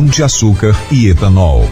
de açúcar e etanol.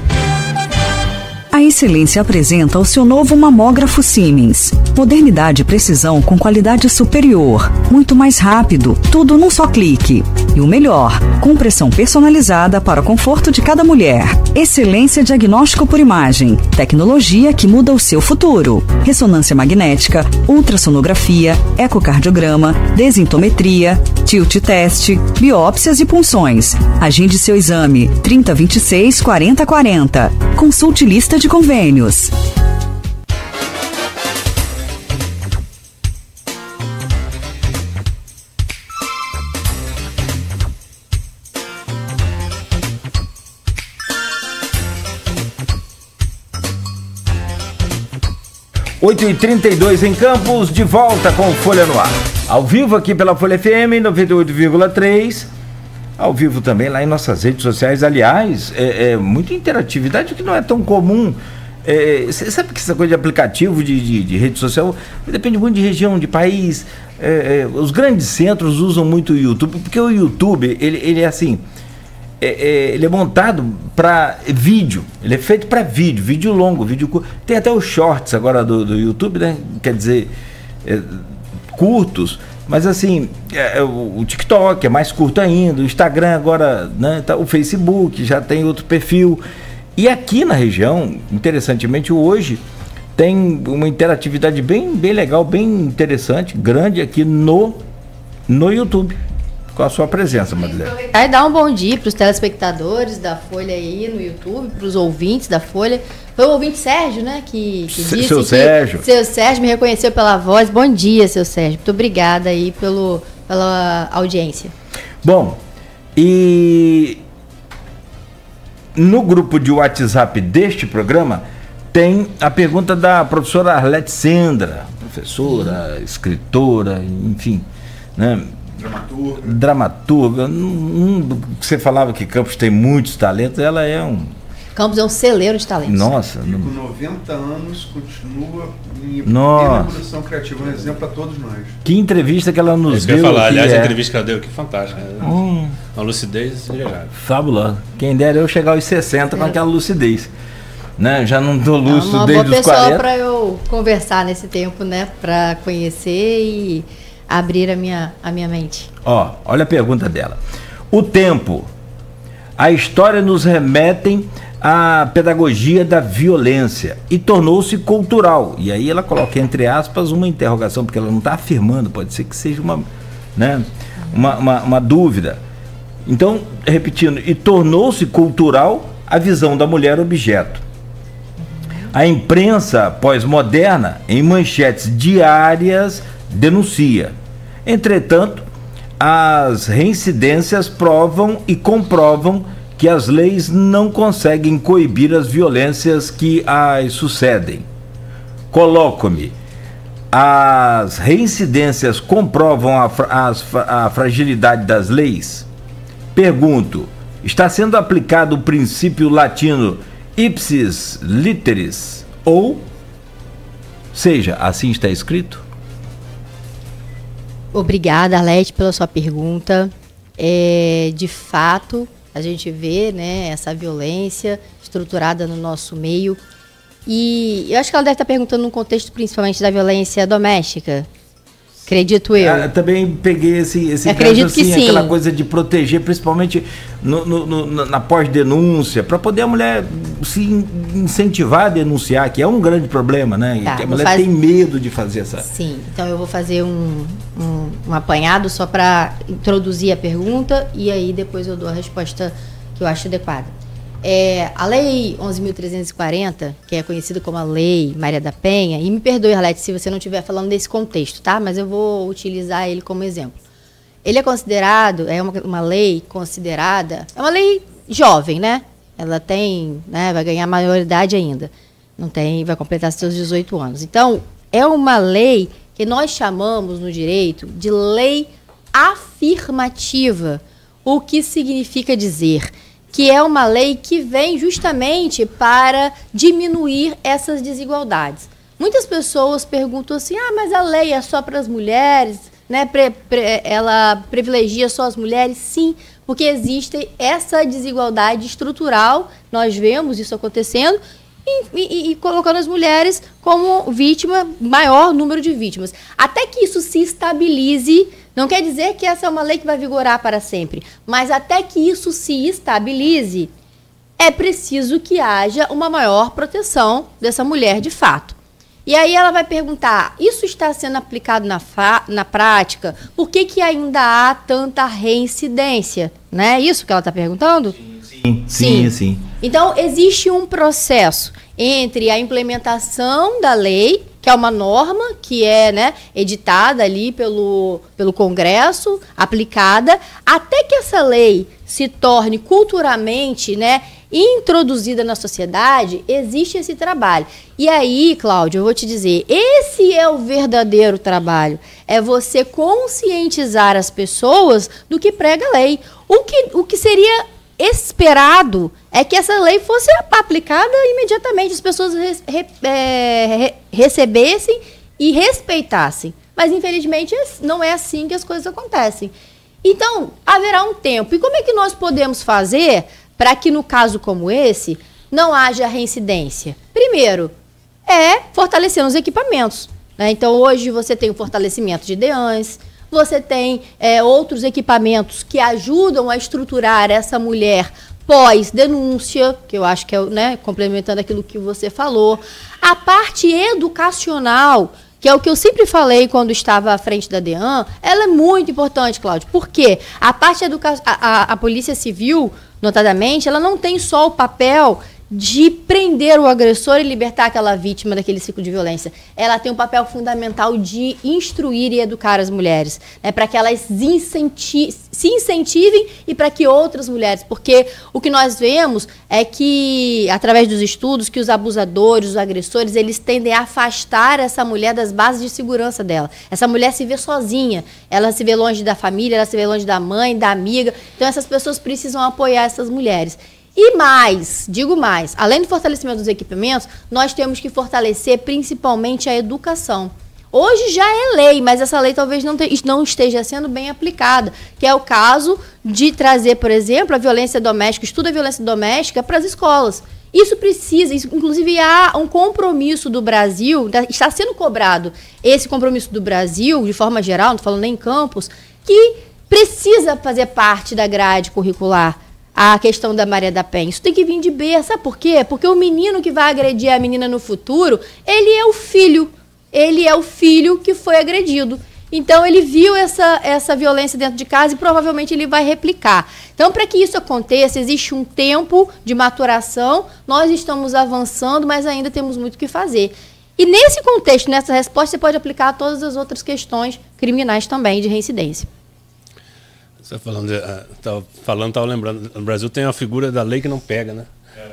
A Excelência apresenta o seu novo mamógrafo Siemens. Modernidade e precisão com qualidade superior. Muito mais rápido, tudo num só clique. E o melhor, com pressão personalizada para o conforto de cada mulher. Excelência diagnóstico por imagem. Tecnologia que muda o seu futuro. Ressonância magnética, ultrassonografia, ecocardiograma, desintometria, tilt test, biópsias e punções. Agende seu exame 3026 4040. Consulte lista de convênios. Oito e 32 em Campos, de volta com Folha no Ar. Ao vivo aqui pela Folha FM 98,3. Ao vivo também lá em nossas redes sociais. Aliás, muita interatividade que não é tão comum. Você sabe que essa coisa de aplicativo de rede social depende muito de região, de país. Os grandes centros usam muito o YouTube, porque o YouTube, ele é assim, ele é montado para vídeo, ele é feito para vídeo longo, vídeo curto. Tem até os shorts agora do YouTube, né? Quer dizer, curtos. Mas assim, o TikTok é mais curto ainda, o Instagram agora, né, o Facebook já tem outro perfil. E aqui na região, interessantemente, hoje tem uma interatividade bem legal, bem interessante, grande aqui no YouTube, com a sua presença, Marilene. Aí dá um bom dia para os telespectadores da Folha aí no YouTube, para os ouvintes da Folha. Foi o ouvinte Sérgio, né, que disse seu Sérgio. Seu Sérgio me reconheceu pela voz. Bom dia, seu Sérgio. Muito obrigada aí pela audiência. Bom, e no grupo de WhatsApp deste programa tem a pergunta da professora Arlete Sendra, professora, escritora, enfim, né? Dramaturga. Você falava que Campos tem muitos talentos, ela é um... Campos é um celeiro de talentos. Nossa. Com 90 anos, continua em plena produção criativa, um exemplo para todos nós. Que entrevista que ela nos deu. Eu ia falar, aliás, a entrevista que ela deu, que fantástica. Uma lucidez invejável. Fabulosa. Quem dera eu chegar aos 60 com aquela lucidez. Né? Já não dou lúcido desde os 40. Uma boa pessoa para eu conversar nesse tempo, né? Para conhecer e abrir a minha mente. Olha a pergunta dela. O tempo, a história nos remetem à pedagogia da violência e tornou-se cultural. E aí ela coloca entre aspas uma interrogação, porque ela não está afirmando, pode ser que seja uma dúvida. Então, repetindo, e tornou-se cultural a visão da mulher objeto. A imprensa pós-moderna, em manchetes diárias, denuncia. Entretanto, as reincidências provam e comprovam que as leis não conseguem coibir as violências que as sucedem. Coloco-me. As reincidências comprovam a fragilidade das leis? Pergunto, está sendo aplicado o princípio latino ipsis literis? Ou seja, assim está escrito? Obrigada, Arlete, pela sua pergunta. De fato, a gente vê, né, essa violência estruturada no nosso meio. E eu acho que ela deve estar perguntando no contexto principalmente da violência doméstica. Acredito eu. Eu também peguei esse acredito caso, assim, que sim. Aquela coisa de proteger, principalmente na pós-denúncia, para poder a mulher se incentivar a denunciar, que é um grande problema, né? Tá, que a mulher tem medo de fazer essa... Sim, então eu vou fazer um apanhado só para introduzir a pergunta e aí depois eu dou a resposta que eu acho adequada. A Lei 11.340, que é conhecida como a Lei Maria da Penha, e me perdoe, Arlete, se você não estiver falando desse contexto, tá? Mas eu vou utilizar ele como exemplo. Ele é considerado, uma lei considerada, é uma lei jovem, né? Ela tem, né, vai ganhar maioridade ainda. Não tem, vai completar seus 18 anos. Então, é uma lei que nós chamamos no direito de lei afirmativa. O que significa dizer que é uma lei que vem justamente para diminuir essas desigualdades. Muitas pessoas perguntam assim, mas a lei é só para as mulheres, né? Ela privilegia só as mulheres? Sim, porque existe essa desigualdade estrutural, nós vemos isso acontecendo, e colocando as mulheres como vítima, maior número de vítimas. Até que isso se estabilize, não quer dizer que essa é uma lei que vai vigorar para sempre, mas até que isso se estabilize, é preciso que haja uma maior proteção dessa mulher de fato. E aí ela vai perguntar, isso está sendo aplicado na prática? Por que ainda há tanta reincidência? Não é isso que ela está perguntando? Sim. Então, existe um processo entre a implementação da lei, que é uma norma que é, né, editada ali pelo Congresso, aplicada, até que essa lei se torne culturalmente, né, introduzida na sociedade, existe esse trabalho. E aí, Cláudio, eu vou te dizer, esse é o verdadeiro trabalho. É você conscientizar as pessoas do que prega a lei. O que seria esperado é que essa lei fosse aplicada imediatamente, as pessoas recebessem e respeitassem. Mas, infelizmente, não é assim que as coisas acontecem. Então, haverá um tempo. E como é que nós podemos fazer para que, no caso como esse, não haja reincidência? Primeiro, fortalecendo os equipamentos, né? Então, hoje você tem o fortalecimento de DEANs, você tem outros equipamentos que ajudam a estruturar essa mulher pós-denúncia, que eu acho que é, né, complementando aquilo que você falou. A parte educacional, que é o que eu sempre falei quando estava à frente da DEAN, ela é muito importante, Cláudio. Por quê? A parte a Polícia Civil, notadamente, ela não tem só o papel de prender o agressor e libertar aquela vítima daquele ciclo de violência. Ela tem um papel fundamental de instruir e educar as mulheres, né, para que elas se incentivem e para que outras mulheres, porque o que nós vemos é que, através dos estudos, que os abusadores, os agressores, eles tendem a afastar essa mulher das bases de segurança dela. Essa mulher se vê sozinha, ela se vê longe da família, ela se vê longe da mãe, da amiga. Então essas pessoas precisam apoiar essas mulheres. E mais, digo mais, além do fortalecimento dos equipamentos, nós temos que fortalecer principalmente a educação. Hoje já é lei, mas essa lei talvez não esteja sendo bem aplicada, que é o caso de trazer, por exemplo, a violência doméstica, o estudo da violência doméstica para as escolas. Isso precisa, inclusive há um compromisso do Brasil, está sendo cobrado esse compromisso do Brasil, de forma geral, não estou falando nem em campus, que precisa fazer parte da grade curricular a questão da Maria da Penha. Isso tem que vir de berço. Sabe por quê? Porque o menino que vai agredir a menina no futuro, ele é o filho que foi agredido. Então, ele viu essa violência dentro de casa e provavelmente ele vai replicar. Então, para que isso aconteça, existe um tempo de maturação, nós estamos avançando, mas ainda temos muito o que fazer. E nesse contexto, nessa resposta, você pode aplicar a todas as outras questões criminais também de reincidência. Você estava lembrando, no Brasil tem a figura da lei que não pega, né?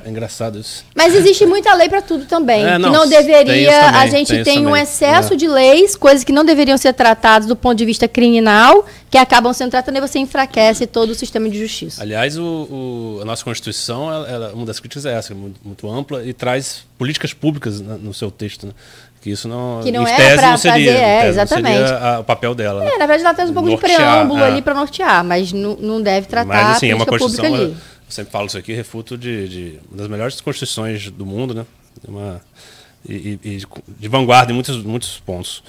É engraçado isso. Mas existe muita lei para tudo também. Que não deveria. A gente tem um excesso de leis, coisas que não deveriam ser tratadas do ponto de vista criminal, que acabam sendo tratadas e você enfraquece todo o sistema de justiça. Aliás, a nossa Constituição, uma das críticas é essa, muito ampla, e traz políticas públicas no seu texto, né? Que isso não é para fazer, exatamente. Não seria o papel dela. Né? Na verdade, ela traz um pouco de preâmbulo ali para nortear, mas não deve tratar mas, assim, a política pública ali. Eu sempre falo isso aqui, refuto de uma das melhores constituições do mundo, né? E de vanguarda em muitos pontos.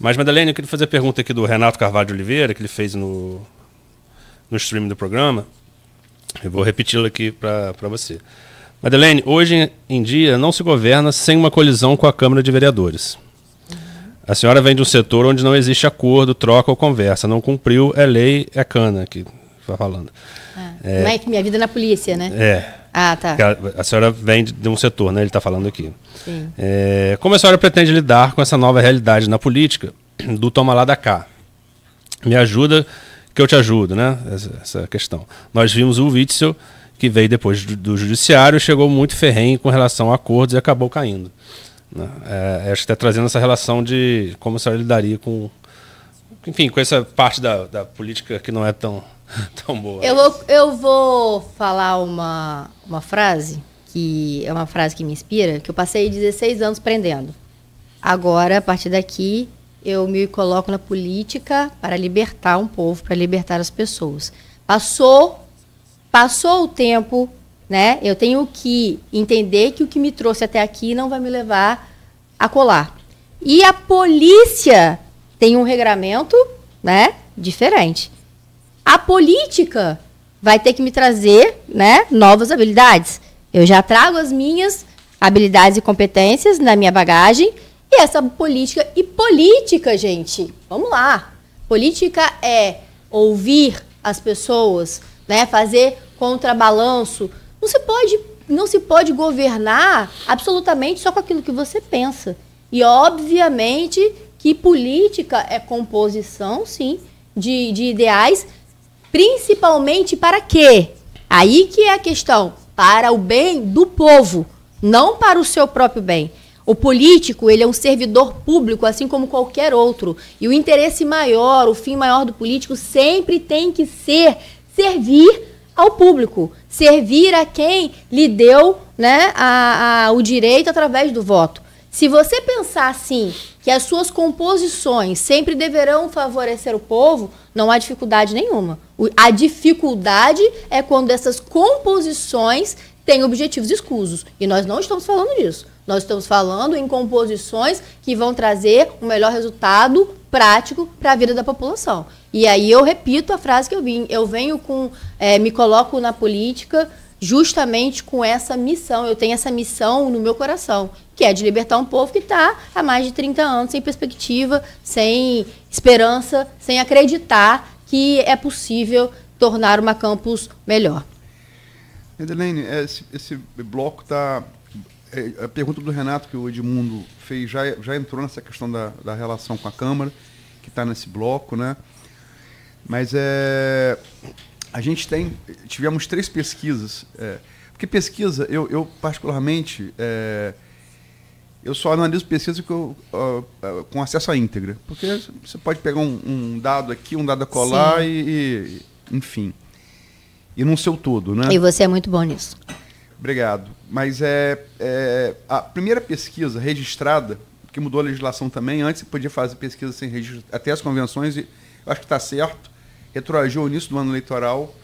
Mas, Madeleine, eu queria fazer a pergunta aqui do Renato Carvalho de Oliveira, que ele fez no streaming do programa. Eu vou repeti-lo aqui para você. Madeleine, hoje em dia não se governa sem uma colisão com a Câmara de Vereadores. A senhora vem de um setor onde não existe acordo, troca ou conversa. Não cumpriu, é lei, é cana, que está falando. Não é que minha vida na polícia, né? Ah, tá. A senhora vem de um setor, né? Ele está falando aqui. Sim. Como a senhora pretende lidar com essa nova realidade na política do toma lá da cá? Me ajuda que eu te ajudo, né? Essa questão. Nós vimos o Witzel, que veio depois do judiciário, chegou muito ferrenho com relação a acordos e acabou caindo. Né? Acho que está trazendo essa relação de como a senhora lidaria com essa parte da política que não é tão boa. Eu vou falar uma frase, que é uma frase que me inspira, que eu passei 16 anos prendendo. Agora, a partir daqui, eu me coloco na política para libertar um povo, para libertar as pessoas. Passou Passou o tempo, né? Eu tenho que entender que o que me trouxe até aqui não vai me levar a colar. E a polícia tem um regramento, né, diferente. A política vai ter que me trazer, né, novas habilidades. Eu já trago as minhas habilidades e competências na minha bagagem e essa política. E política, gente, vamos lá. Política é ouvir as pessoas, né, fazer contrabalanço. Não se pode governar absolutamente só com aquilo que você pensa. E, obviamente, que política é composição, sim, de ideais, principalmente para quê? Aí que é a questão. Para o bem do povo, não para o seu próprio bem. O político, ele é um servidor público, assim como qualquer outro. E o interesse maior, o fim maior do político sempre tem que ser servir ao público. Servir a quem lhe deu, né, o direito através do voto. Se você pensar assim, que as suas composições sempre deverão favorecer o povo, não há dificuldade nenhuma. A dificuldade é quando essas composições têm objetivos escusos. E nós não estamos falando disso. Nós estamos falando em composições que vão trazer um melhor resultado prático para a vida da população. E aí eu repito a frase que eu venho com, me coloco na política justamente com essa missão. Eu tenho essa missão no meu coração, que é de libertar um povo que está há mais de 30 anos sem perspectiva, sem esperança, sem acreditar que é possível tornar uma campus melhor. Edilene, esse bloco está... A pergunta do Renato que o Edmundo fez já entrou nessa questão da relação com a Câmara, que está nesse bloco, né? Mas a gente tivemos 3 pesquisas, porque pesquisa, eu particularmente, eu só analiso pesquisa com acesso à íntegra, porque você pode pegar um dado aqui, um dado acolá e enfim, e não ser o todo, né? E você é muito bom nisso. Obrigado. Mas a primeira pesquisa registrada, que mudou a legislação também, antes você podia fazer pesquisa sem registro, até as convenções, e eu acho que está certo, retroagiu ao início do ano eleitoral,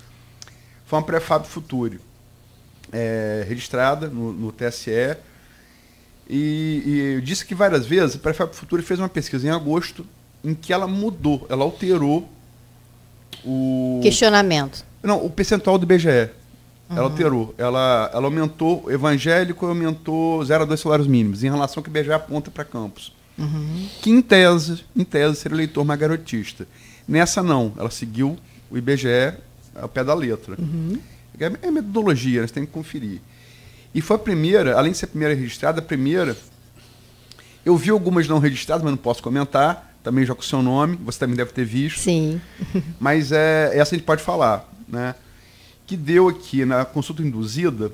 foi uma Prefab Futuri, registrada no TSE, e eu disse que várias vezes a Prefab Futuri fez uma pesquisa em agosto, em que ela mudou, ela alterou o... Questionamento. Não, o percentual do IBGE. Ela alterou. Ela aumentou, o evangélico aumentou 0 a 2 salários mínimos, em relação ao que o IBGE aponta para campus. Que, em tese, seria eleitor mais garotista. Nessa, não. Ela seguiu o IBGE ao pé da letra. É metodologia, nós temos que conferir. E foi a primeira, além de ser a primeira registrada, a primeira... Eu vi algumas não registradas, mas não posso comentar, também já com o seu nome, você também deve ter visto. Sim. Mas essa a gente pode falar, né? Que deu aqui na consulta induzida,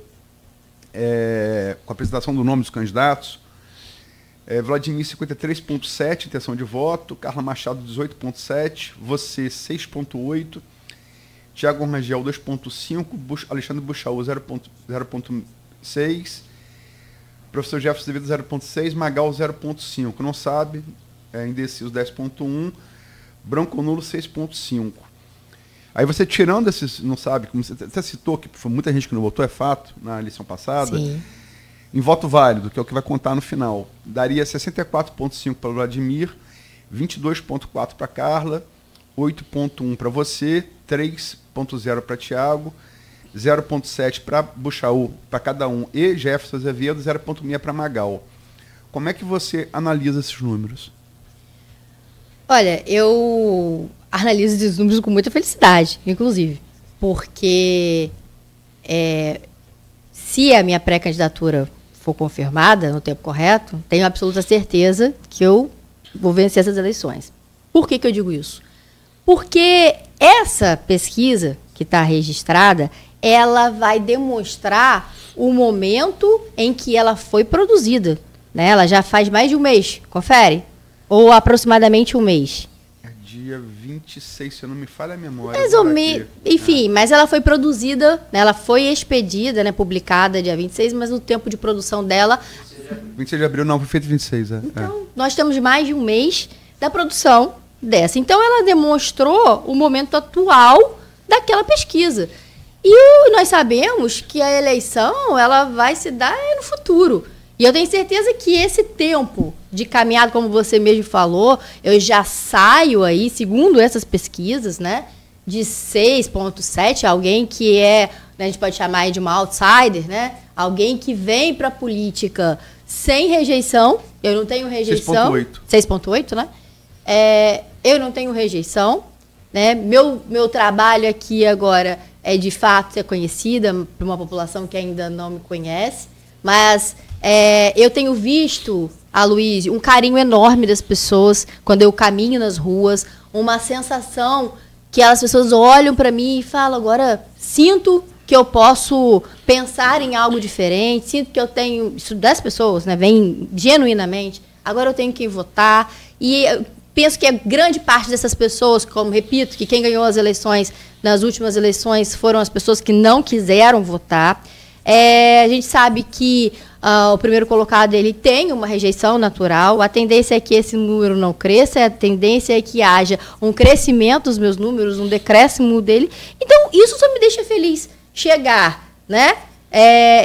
com a apresentação do nome dos candidatos, Vladimir 53,7, intenção de voto, Carla Machado 18,7, você 6,8, Tiago Rangel 2,5, Alexandre Buchaú 0,6, professor Jefferson Azevedo 0,6, Magal 0,5, não sabe, indeciso 10,1, branco nulo 6,5. Aí você tirando esses, não sabe, como você até citou, que foi muita gente que não votou, é fato, na eleição passada, Sim. Em voto válido, que é o que vai contar no final, daria 64,5 para o Vladimir, 22,4 para Carla, 8,1 para você, 3,0 para Tiago, 0,7 para Buchaú, para cada um, e Jefferson Azevedo, 0,6 para Magal. Como é que você analisa esses números? Olha, eu analiso esses números com muita felicidade, inclusive, porque se a minha pré-candidatura for confirmada no tempo correto, tenho absoluta certeza que eu vou vencer essas eleições. Por que eu digo isso? Porque essa pesquisa que está registrada, ela vai demonstrar o momento em que ela foi produzida, né? Ela já faz mais de um mês, confere? Ou aproximadamente um mês. Dia 26, se eu não me falha a memória. Mais ou menos. Enfim, mas ela foi produzida, né, ela foi expedida, né, publicada dia 26, mas o tempo de produção dela... 26 de abril, não, foi feito 26. Então, nós temos mais de um mês da produção dessa. Então, ela demonstrou o momento atual daquela pesquisa. E nós sabemos que a eleição ela vai se dar no futuro. E eu tenho certeza que esse tempo de caminhada, como você mesmo falou, eu já saio aí, segundo essas pesquisas, né, de 6,7, alguém que né, a gente pode chamar aí de uma outsider, né, alguém que vem para a política sem rejeição. Eu não tenho rejeição. 6,8, né? Eu não tenho rejeição, né? Meu trabalho aqui agora é de fato ser conhecida por uma população que ainda não me conhece, mas eu tenho visto, Aloysio, um carinho enorme das pessoas quando eu caminho nas ruas, uma sensação que as pessoas olham para mim e falam, agora sinto que eu posso pensar em algo diferente, sinto que eu tenho, isso das pessoas, né, vem genuinamente, agora eu tenho que votar, e eu penso que a grande parte dessas pessoas, como repito, que quem ganhou as eleições, nas últimas eleições, foram as pessoas que não quiseram votar. A gente sabe que o primeiro colocado ele tem uma rejeição natural, a tendência é que esse número não cresça, a tendência é que haja um crescimento dos meus números, um decréscimo dele. Então, isso só me deixa feliz. Chegar, né?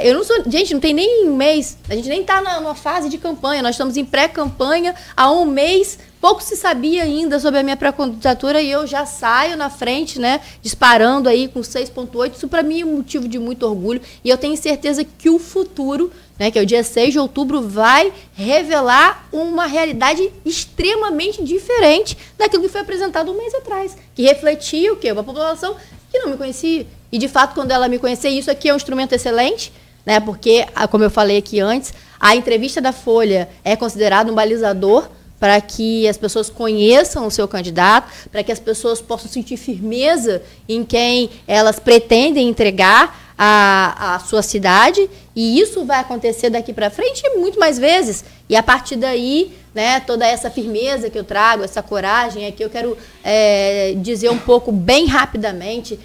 Eu não sou. Gente, não tem nem um mês. A gente nem está numa fase de campanha. Nós estamos em pré-campanha há um mês. Pouco se sabia ainda sobre a minha pré-candidatura e eu já saio na frente, né? Disparando aí com 6,8. Isso para mim é um motivo de muito orgulho. E eu tenho certeza que o futuro, né, que é o dia 6 de outubro, vai revelar uma realidade extremamente diferente daquilo que foi apresentado um mês atrás. Que refletia o quê? Uma população que não me conhecia. E, de fato, quando ela me conhecer, isso aqui é um instrumento excelente, né? Porque, como eu falei aqui antes, a entrevista da Folha é considerada um balizador para que as pessoas conheçam o seu candidato, para que as pessoas possam sentir firmeza em quem elas pretendem entregar a sua cidade. E isso vai acontecer daqui para frente muito mais vezes. E, a partir daí, né, toda essa firmeza que eu trago, essa coragem, aqui eu quero dizer um pouco, bem rapidamente.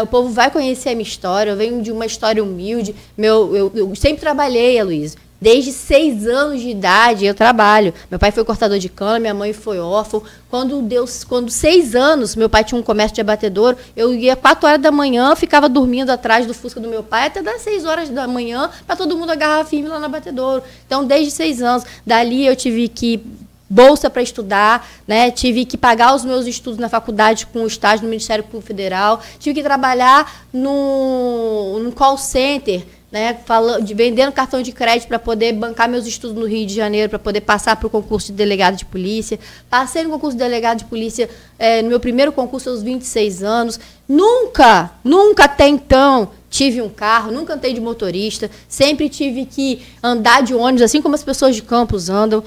O povo vai conhecer a minha história. Eu venho de uma história humilde. Eu sempre trabalhei, Aloysio. Desde 6 anos de idade eu trabalho. Meu pai foi cortador de cana, minha mãe foi órfã. Quando 6 anos, meu pai tinha um comércio de abatedouro, eu ia 4 horas da manhã, ficava dormindo atrás do Fusca do meu pai até das 6 horas da manhã, para todo mundo agarrar firme lá no abatedouro. Então, desde 6 anos. Dali eu tive que bolsa para estudar, né? Tive que pagar os meus estudos na faculdade com estágio no Ministério Público Federal, tive que trabalhar num call center, né? Vendendo cartão de crédito para poder bancar meus estudos no Rio de Janeiro, para poder passar para o concurso de delegado de polícia. Passei no concurso de delegado de polícia no meu primeiro concurso aos 26 anos. Nunca até então tive um carro, nunca andei de motorista, sempre tive que andar de ônibus, assim como as pessoas de Campos andam.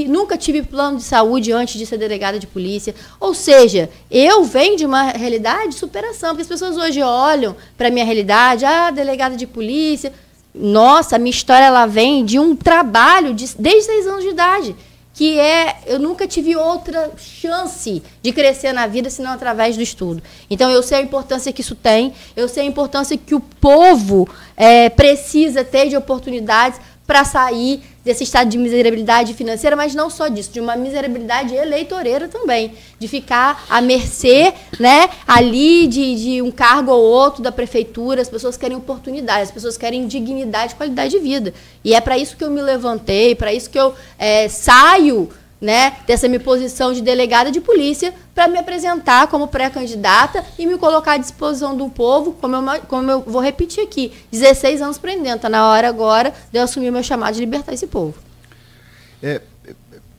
Nunca tive plano de saúde antes de ser delegada de polícia. Ou seja, eu venho de uma realidade de superação, porque as pessoas hoje olham para a minha realidade, delegada de polícia. Nossa, a minha história ela vem de um trabalho desde 6 anos de idade. Eu nunca tive outra chance de crescer na vida senão através do estudo. Então, eu sei a importância que isso tem, eu sei a importância que o povo precisa ter de oportunidades para sair desse estado de miserabilidade financeira, mas não só disso, de uma miserabilidade eleitoreira também, de ficar à mercê, né, ali de um cargo ou outro da prefeitura. As pessoas querem oportunidade, as pessoas querem dignidade, qualidade de vida. E é para isso que eu me levantei, para isso que eu saio, né, dessa minha posição de delegada de polícia, para me apresentar como pré-candidata e me colocar à disposição do povo, como eu vou repetir aqui, 16 anos prendendo. Está na hora agora de eu assumir o meu chamado de libertar esse povo.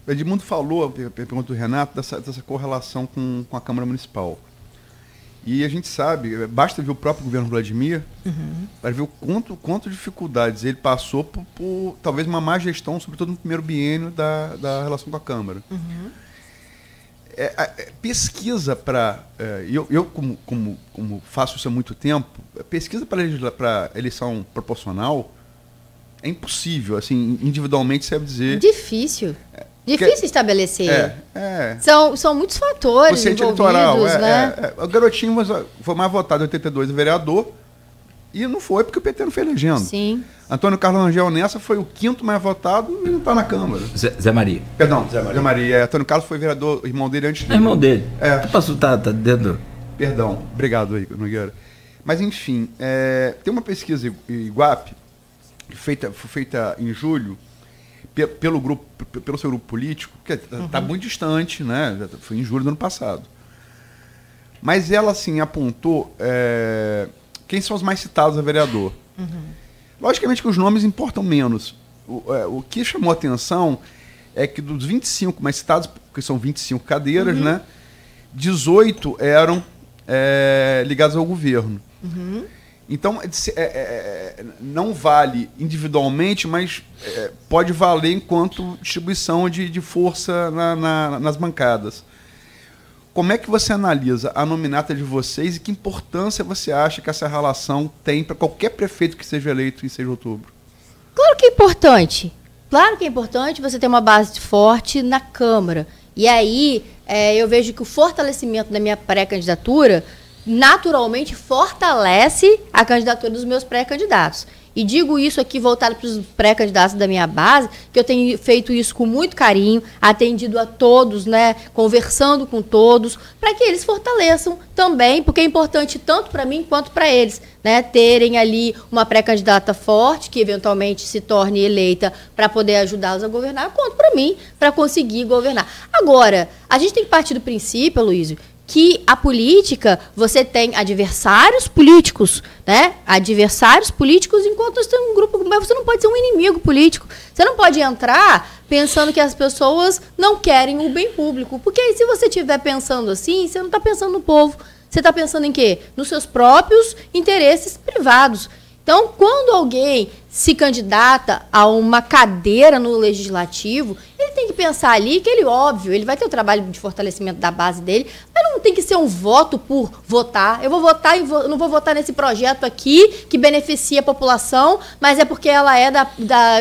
Edmundo falou, a pergunta do Renato, dessa correlação com a Câmara Municipal. E a gente sabe, basta ver o próprio governo Vladimir, para ver o quanto dificuldades ele passou por talvez uma má gestão, sobretudo no primeiro biênio da relação com a Câmara. Pesquisa para... eu como faço isso há muito tempo, pesquisa para eleição proporcional é impossível, assim, individualmente, você deve dizer... Difícil estabelecer. São muitos fatores envolvidos, eleitoral, né? O garotinho foi mais votado em 82 vereador e não foi porque o PT não foi elegendo. Sim. Antônio Carlos Rangel nessa foi o 5º mais votado e não está na Câmara. Zé Maria. Perdão, Zé Maria. Antônio Carlos foi vereador, irmão dele antes dele. É irmão dele. Tá dentro. Perdão. Obrigado aí, Nogueira. Mas, enfim, tem uma pesquisa Iguape, foi feita em julho, pelo seu grupo político, que está muito distante, né? Foi em julho do ano passado. Mas ela, assim, apontou quem são os mais citados a vereador. Logicamente que os nomes importam menos. O que chamou a atenção é que dos 25 mais citados, porque são 25 cadeiras, né? 18 eram ligados ao governo. Então, não vale individualmente, mas pode valer enquanto distribuição de força nas bancadas. Como é que você analisa a nominata de vocês e que importância você acha que essa relação tem para qualquer prefeito que seja eleito em 6 de outubro? Claro que é importante. Claro que é importante você ter uma base forte na Câmara. E aí, eu vejo que o fortalecimento da minha pré-candidatura naturalmente fortalece a candidatura dos meus pré-candidatos. E digo isso aqui voltado para os pré-candidatos da minha base, que eu tenho feito isso com muito carinho, atendido a todos, né, conversando com todos, para que eles fortaleçam também, porque é importante tanto para mim quanto para eles, né, terem ali uma pré-candidata forte, que eventualmente se torne eleita para poder ajudá-los a governar, quanto para mim, para conseguir governar. Agora, a gente tem que partir do princípio, Aloysio, que a política, você tem adversários políticos, né? Adversários políticos, enquanto você tem um grupo, mas você não pode ser um inimigo político. Você não pode entrar pensando que as pessoas não querem o bem público. Porque se você estiver pensando assim, você não está pensando no povo. Você está pensando em quê? Nos seus próprios interesses privados. Então, quando alguém se candidata a uma cadeira no legislativo, ele tem que pensar ali que ele, óbvio, ele vai ter o trabalho de fortalecimento da base dele, mas não tem que ser um voto por votar. Eu vou votar e não vou votar nesse projeto aqui que beneficia a população, mas é porque ela é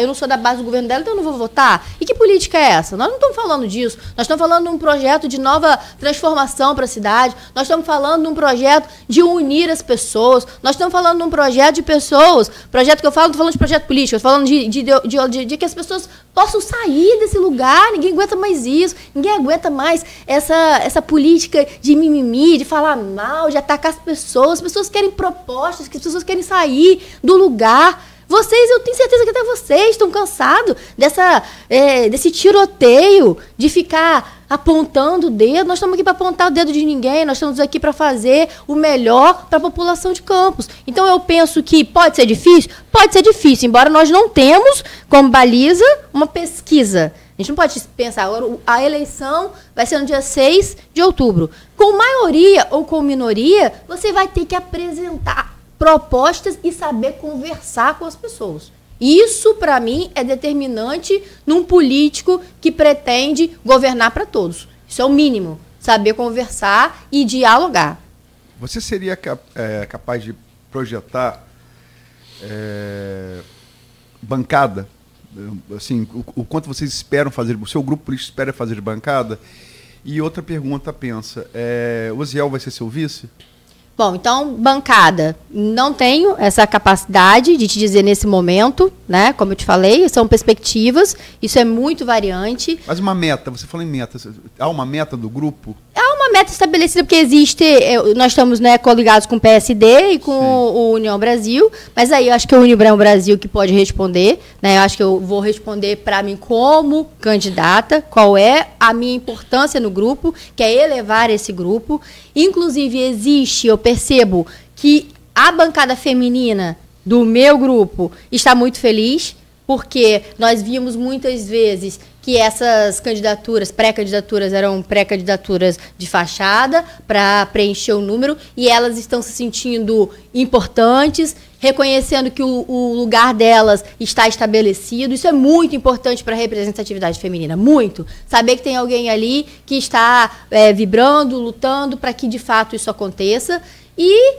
eu não sou da base do governo dela, então eu não vou votar. E que política é essa? Nós não estamos falando disso. Nós estamos falando de um projeto de nova transformação para a cidade. Nós estamos falando de um projeto de unir as pessoas. Nós estamos falando de um projeto de pessoas. Projeto que eu falo, não estou falando de projeto político, eu estou falando de que as pessoas possam sair desse lugar. Ninguém aguenta mais isso. Ninguém aguenta mais essa política de mimimi, de falar mal, de atacar as pessoas. As pessoas querem propostas, que as pessoas querem sair do lugar. Vocês, eu tenho certeza que até vocês estão cansados desse tiroteio, de ficar apontando o dedo. Nós estamos aqui para apontar o dedo de ninguém, nós estamos aqui para fazer o melhor para a população de Campos. Então eu penso que pode ser difícil, embora nós não temos como baliza uma pesquisa. A gente não pode pensar, a eleição vai ser no dia 6 de outubro. Com maioria ou com minoria, você vai ter que apresentar propostas e saber conversar com as pessoas. Isso, para mim, é determinante num político que pretende governar para todos. Isso é o mínimo, saber conversar e dialogar. Você seria capaz de projetar bancada? Assim, o quanto vocês esperam fazer, o seu grupo político espera fazer de bancada? E outra pergunta, o Osiel vai ser seu vice? Bom, então, bancada, não tenho essa capacidade de te dizer nesse momento, né? Como eu te falei, são perspectivas, isso é muito variante. Mas uma meta, você falou em meta, há uma meta do grupo? Há uma meta estabelecida, porque existe, nós estamos, né, coligados com o PSD e com o União Brasil, mas aí eu acho que é o União Brasil que pode responder, né? Eu acho que eu vou responder para mim como candidata, qual é a minha importância no grupo, que é elevar esse grupo. Inclusive, eu percebo que a bancada feminina do meu grupo está muito feliz, porque nós vimos muitas vezes que essas candidaturas, pré-candidaturas, eram pré-candidaturas de fachada para preencher o número, e elas estão se sentindo importantes, reconhecendo que o lugar delas está estabelecido. Isso é muito importante para a representatividade feminina, muito. Saber que tem alguém ali que está vibrando, lutando para que, de fato, isso aconteça. E,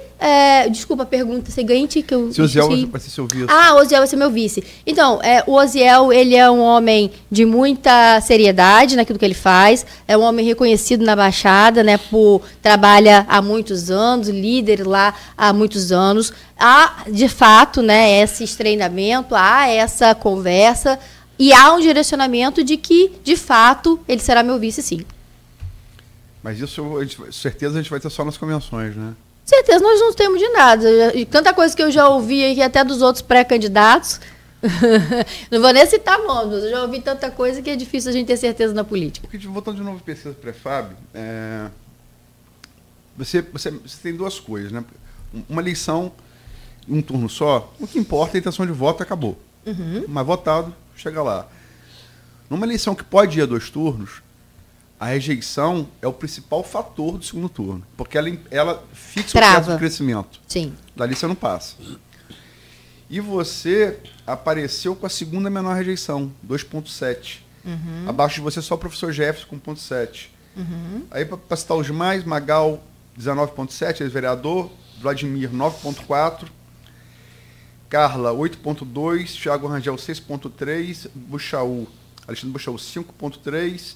desculpa a pergunta seguinte que eu... Se o Osiel vai ser seu vice. Ah, o Osiel vai ser meu vice. Então, o Osiel, ele é um homem de muita seriedade naquilo que ele faz, é um homem reconhecido na Baixada, né, trabalha há muitos anos, líder lá há muitos anos. Há, de fato, né, esse treinamento, há essa conversa e há um direcionamento de que, de fato, ele será meu vice, sim. Mas isso, certeza, a gente vai ter só nas convenções, né? Certeza nós não temos de nada. E tanta coisa que eu já ouvi aqui, até dos outros pré-candidatos. Não vou nem citar nomes, mas eu já ouvi tanta coisa que é difícil a gente ter certeza na política. Porque, voltando de novo à pesquisa pré-FAB, você tem duas coisas, né? Uma eleição em um turno só, o que importa é a intenção de voto, acabou. Mas votado, chega lá. Numa eleição que pode ir a 2 turnos, a rejeição é o principal fator do segundo turno, porque ela fixa o teto de crescimento. Sim. Dali você não passa. E você apareceu com a segunda menor rejeição, 2,7. Abaixo de você só o professor Jefferson com 0,7. Aí, para citar os demais, Magal, 19,7, ex-vereador, Vladimir, 9,4, Carla, 8,2, Thiago Rangel, 6,3, Alexandre Buchaú, 5,3,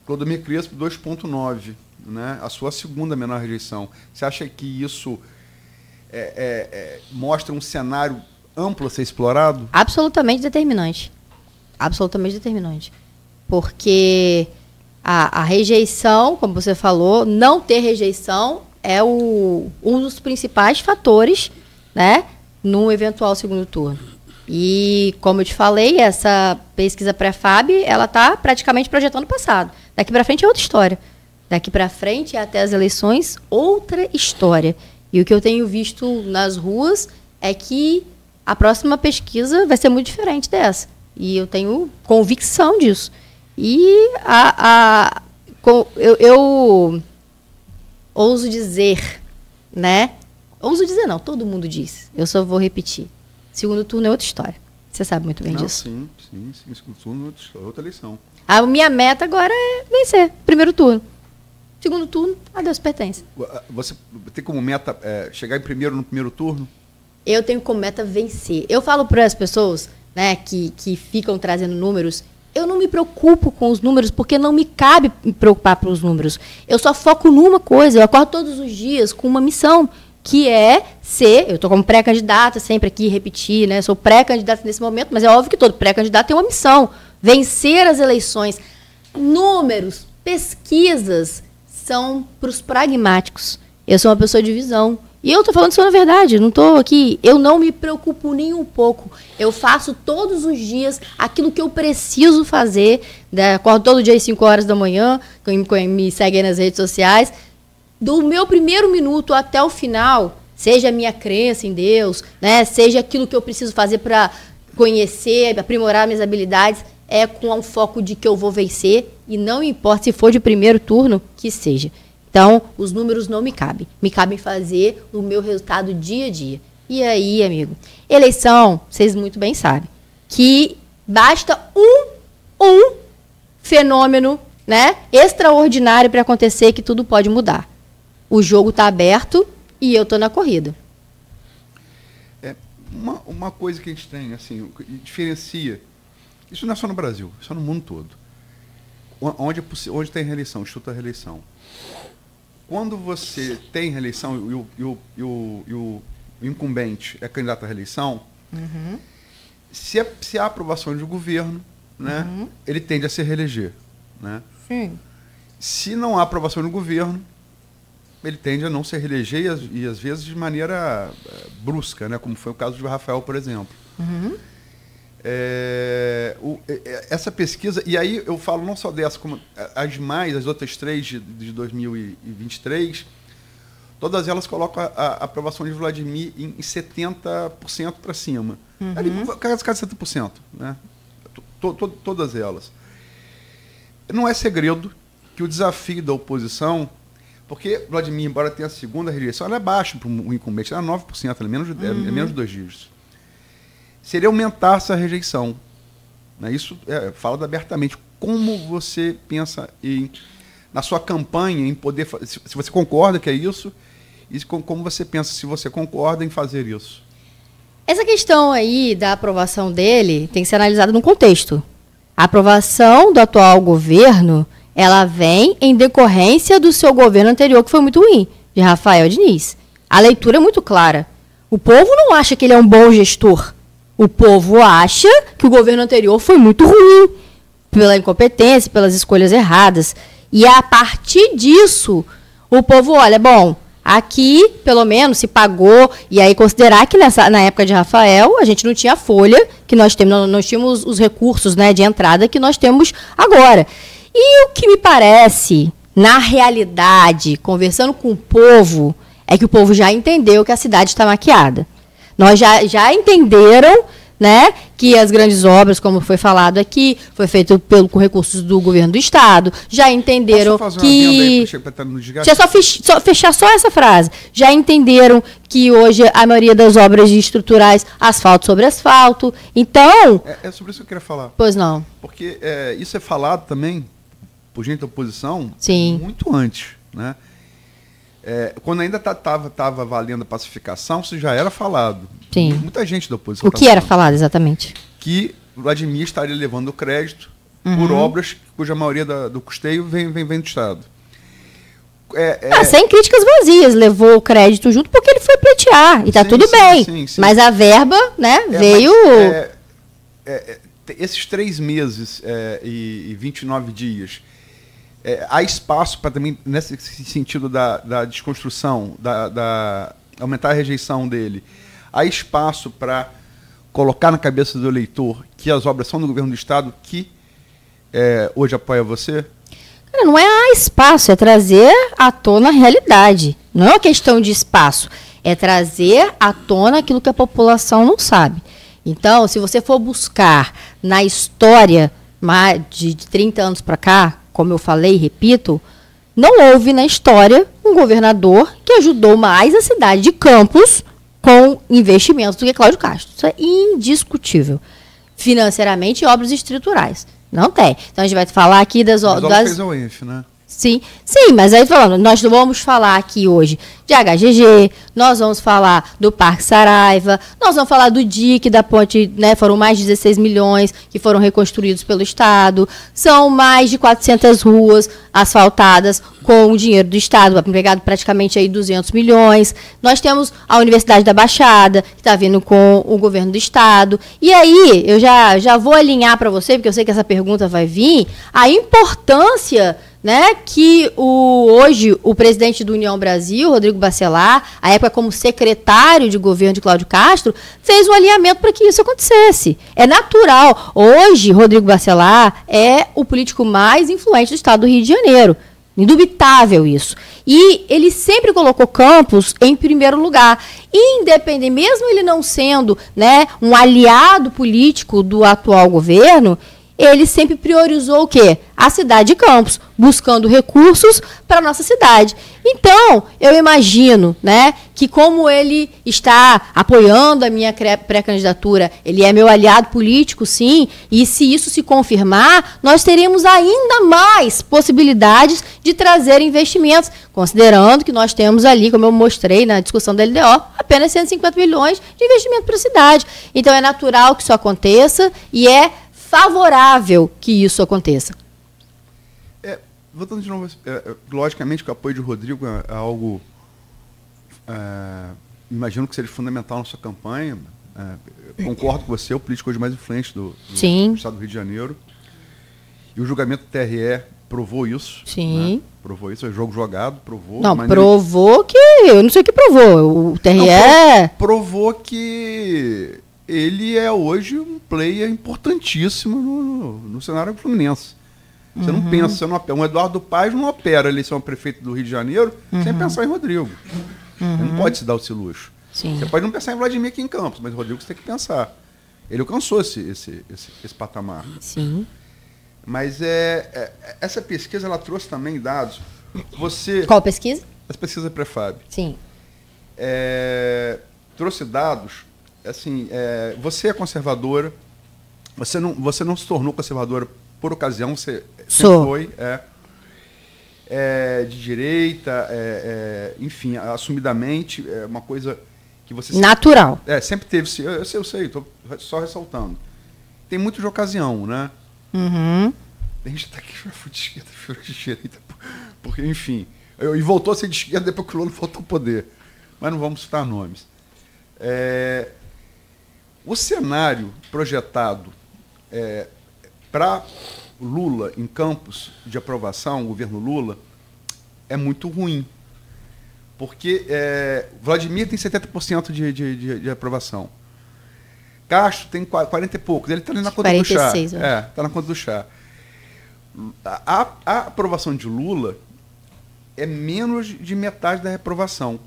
Clodomir Crespo, 2,9, né? A sua segunda menor rejeição. Você acha que isso mostra um cenário amplo a ser explorado? Absolutamente determinante. Absolutamente determinante. Porque a rejeição, como você falou, não ter rejeição é um dos principais fatores, né, num eventual segundo turno. E, como eu te falei, essa pesquisa pré-FAB, ela está praticamente projetando o passado. Daqui para frente é outra história. Daqui para frente, até as eleições, outra história. E o que eu tenho visto nas ruas é que a próxima pesquisa vai ser muito diferente dessa. E eu tenho convicção disso. E eu ouso dizer, né? Ouso dizer não, todo mundo diz. Eu só vou repetir. Segundo turno é outra história. Você sabe muito bem disso. Sim. Segundo turno é outra eleição. A minha meta agora é vencer. Primeiro turno. Segundo turno, a Deus pertence. Você tem como meta chegar em primeiro no primeiro turno? Eu tenho como meta vencer. Eu falo para as pessoas, né, que ficam trazendo números, eu não me preocupo com os números porque não me cabe me preocupar com os números. Eu só foco numa coisa. Eu acordo todos os dias com uma missão, que é ser, eu estou como pré-candidata, sempre aqui repetir, né? Sou pré-candidata nesse momento, mas é óbvio que todo pré-candidato tem uma missão, vencer as eleições. Números, pesquisas são para os pragmáticos. Eu sou uma pessoa de visão. E eu estou falando isso na verdade, não estou aqui, eu não me preocupo nem um pouco. Eu faço todos os dias aquilo que eu preciso fazer, né? Acordo todo dia às 5 horas da manhã, quem me segue aí nas redes sociais, do meu primeiro minuto até o final, seja a minha crença em Deus, né, seja aquilo que eu preciso fazer para conhecer, aprimorar minhas habilidades, é com um foco de que eu vou vencer, e não importa se for de primeiro turno, que seja. Então, os números não me cabem. Me cabem fazer o meu resultado dia a dia. E aí, amigo, eleição, vocês muito bem sabem, que basta um fenômeno, né, extraordinário para acontecer que tudo pode mudar. O jogo está aberto e eu estou na corrida. Uma coisa que a gente tem, assim, diferencia, isso não é só no Brasil, isso é no mundo todo. Onde tem reeleição, instituto da reeleição. Quando você tem reeleição e o incumbente é candidato à reeleição, se há aprovação de governo, né, ele tende a se reeleger. Né? Sim. Se não há aprovação do governo, ele tende a não se reeleger e às vezes de maneira brusca, né? Como foi o caso de Rafael, por exemplo. Essa pesquisa, e aí eu falo não só dessa, como as outras 3 de 2023, todas elas colocam a aprovação de Vladimir em 70% para cima. Ali, cada 70%, né? Todas elas. Não é segredo que o desafio da oposição, porque Vladimir, embora tenha a segunda rejeição, ela é baixa para o incumbente, ela é 9%, ela é menos de 2 dígitos. Seria aumentar essa rejeição. Né? Isso fala abertamente. Como você pensa na sua campanha, em poder se você concorda que é isso, e como você pensa, se você concorda em fazer isso? Essa questão aí da aprovação dele tem que ser analisada num contexto. A aprovação do atual governo, ela vem em decorrência do seu governo anterior, que foi muito ruim, de Rafael Diniz. A leitura é muito clara. O povo não acha que ele é um bom gestor. O povo acha que o governo anterior foi muito ruim, pela incompetência, pelas escolhas erradas. E a partir disso, o povo olha, bom, aqui, pelo menos, se pagou, e aí considerar que na época de Rafael, a gente não tinha folha, que nós tínhamos os recursos, né, de entrada que nós temos agora. E o que me parece, na realidade, conversando com o povo, é que o povo já entendeu que a cidade está maquiada. Nós já entenderam, né, que as grandes obras, como foi falado aqui, foi feito com recursos do governo do estado. Já entenderam que... Deixa eu só fechar só essa frase. Já entenderam que hoje a maioria das obras estruturais, asfalto sobre asfalto. Então... É sobre isso que eu queria falar. Pois não. Porque isso é falado também, por gente da oposição, sim, muito antes, né? Quando ainda estava valendo a pacificação, isso já era falado. Sim. Muita gente da oposição. O que era falado exatamente? Que Vladimir estaria levando o crédito por obras cuja maioria do custeio vem do Estado. Sem críticas vazias, levou o crédito junto porque ele foi pleitear, e está tudo bem. Sim. Mas a verba, né, veio... Esses 3 meses e 29 dias... há espaço para também, nesse sentido da desconstrução, da aumentar a rejeição dele, há espaço para colocar na cabeça do eleitor que as obras são do governo do Estado que hoje apoia você? Cara, não é há espaço, é trazer à tona a realidade. Não é uma questão de espaço, é trazer à tona aquilo que a população não sabe. Então, se você for buscar na história de 30 anos para cá, como eu falei e repito, não houve na história um governador que ajudou mais a cidade de Campos com investimentos do que Cláudio Castro. Isso é indiscutível. Financeiramente e obras estruturais. Não tem. Então a gente vai falar aqui das obras. Fez o ENF, né? Sim, mas aí falando, nós vamos falar aqui hoje de HGG, nós vamos falar do Parque Saraiva, nós vamos falar do DIC, da ponte, né, foram mais de 16 milhões que foram reconstruídos pelo Estado, são mais de 400 ruas asfaltadas com o dinheiro do Estado, empregado praticamente aí 200 milhões, nós temos a Universidade da Baixada, que está vindo com o governo do Estado, e aí eu já vou alinhar para você, porque eu sei que essa pergunta vai vir, a importância... né, que hoje o presidente do União Brasil, Rodrigo Bacelar, à época como secretário de governo de Cláudio Castro, fez um alinhamento para que isso acontecesse. É natural. Hoje, Rodrigo Bacelar é o político mais influente do estado do Rio de Janeiro. Indubitável isso. E ele sempre colocou Campos em primeiro lugar. Independente, mesmo ele não sendo, né, um aliado político do atual governo, ele sempre priorizou o quê? A cidade de Campos, buscando recursos para a nossa cidade. Então, eu imagino, né, que como ele está apoiando a minha pré-candidatura, ele é meu aliado político, sim, e se isso se confirmar, nós teremos ainda mais possibilidades de trazer investimentos, considerando que nós temos ali, como eu mostrei na discussão da LDO, apenas 150 milhões de investimento para a cidade. Então, é natural que isso aconteça e é favorável que isso aconteça. Voltando de novo, logicamente que o apoio de Rodrigo é algo, imagino que seja fundamental na sua campanha. Concordo com você, é o político hoje mais influente do estado do Rio de Janeiro. E o julgamento do TRE provou isso. Sim. Né? Provou isso, é jogo jogado, provou. Não, provou que... Eu não sei o que provou. O TRE... Não, provou que... ele é hoje um player importantíssimo no cenário fluminense. Você não pensa, você não opera. Um Eduardo Paes não opera a eleição prefeito do Rio de Janeiro sem pensar em Rodrigo. Você não pode se dar esse luxo. Sim. Você pode não pensar em Vladimir aqui em Campos, mas Rodrigo você tem que pensar. Ele alcançou esse patamar. Sim. Mas essa pesquisa ela trouxe também dados. Qual pesquisa? Essa pesquisa Prefab. Sim. Trouxe dados. Assim, você é conservadora, você não se tornou conservadora por ocasião, você sempre foi de direita, enfim, assumidamente, é uma coisa que você... Natural. Sempre teve, eu sei, estou só ressaltando. Tem muito de ocasião, né? Tem gente que tá aqui, já foi de esquerda, foi de direita, porque, enfim, e voltou a ser de esquerda depois que o Lula voltou ao poder. Mas não vamos citar nomes. O cenário projetado para Lula em Campos de aprovação, o governo Lula, é muito ruim. Porque Vladimir tem 70% de aprovação. Castro tem 40 e poucos. Ele está ali na conta 46, do chá. Está na conta do chá. A aprovação de Lula é menos de metade da reprovação.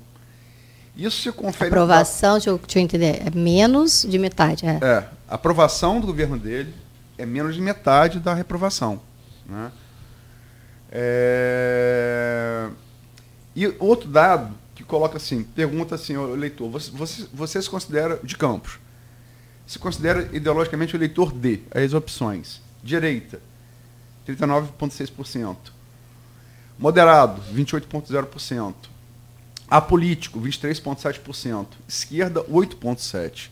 Isso se confere... Aprovação, deixa eu entender, é menos de metade. A aprovação do governo dele é menos de metade da reprovação. Né? E outro dado que coloca assim, pergunta assim, o eleitor, você se considera de Campos? Se considera ideologicamente o eleitor de as opções. Direita, 39,6%. Moderado, 28,0%. Apolítico, 23,7%. Esquerda, 8,7%.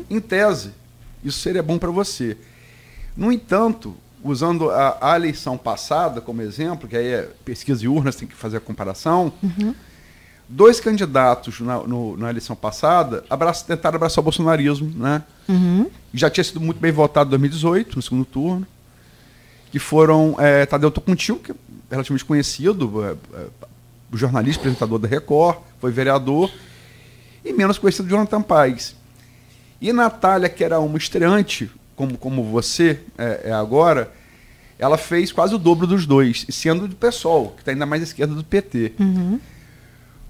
Em tese, isso seria bom para você. No entanto, usando a eleição passada como exemplo, que aí é pesquisa e urnas, tem que fazer a comparação, dois candidatos na eleição passada tentaram abraçar o bolsonarismo, né? Já tinha sido muito bem votado em 2018, no segundo turno, que foram Tadeu Tucuntil, que é relativamente conhecido, jornalista, apresentador da Record, foi vereador, e menos conhecido Jonathan Paz. E Natália, que era uma estreante, como você é agora, ela fez quase o dobro dos dois, sendo do PSOL, que está ainda mais à esquerda do PT.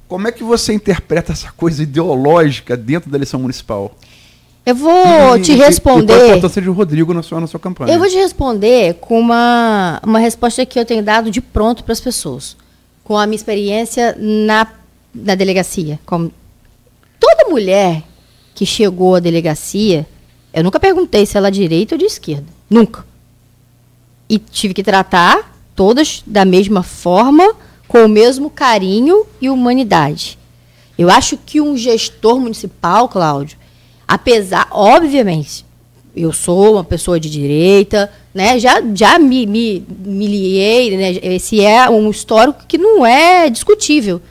Como é que você interpreta essa coisa ideológica dentro da eleição municipal? Eu vou te responder... E qual a importância de Rodrigo na sua campanha? Eu vou te responder com uma resposta que eu tenho dado de pronto para as pessoas, com a minha experiência na delegacia. Toda mulher que chegou à delegacia, eu nunca perguntei se ela é de direita ou de esquerda. Nunca. E tive que tratar todas da mesma forma, com o mesmo carinho e humanidade. Eu acho que um gestor municipal, Cláudio, apesar, obviamente, eu sou uma pessoa de direita, né? Já me liei, né? Esse é um histórico que não é discutível.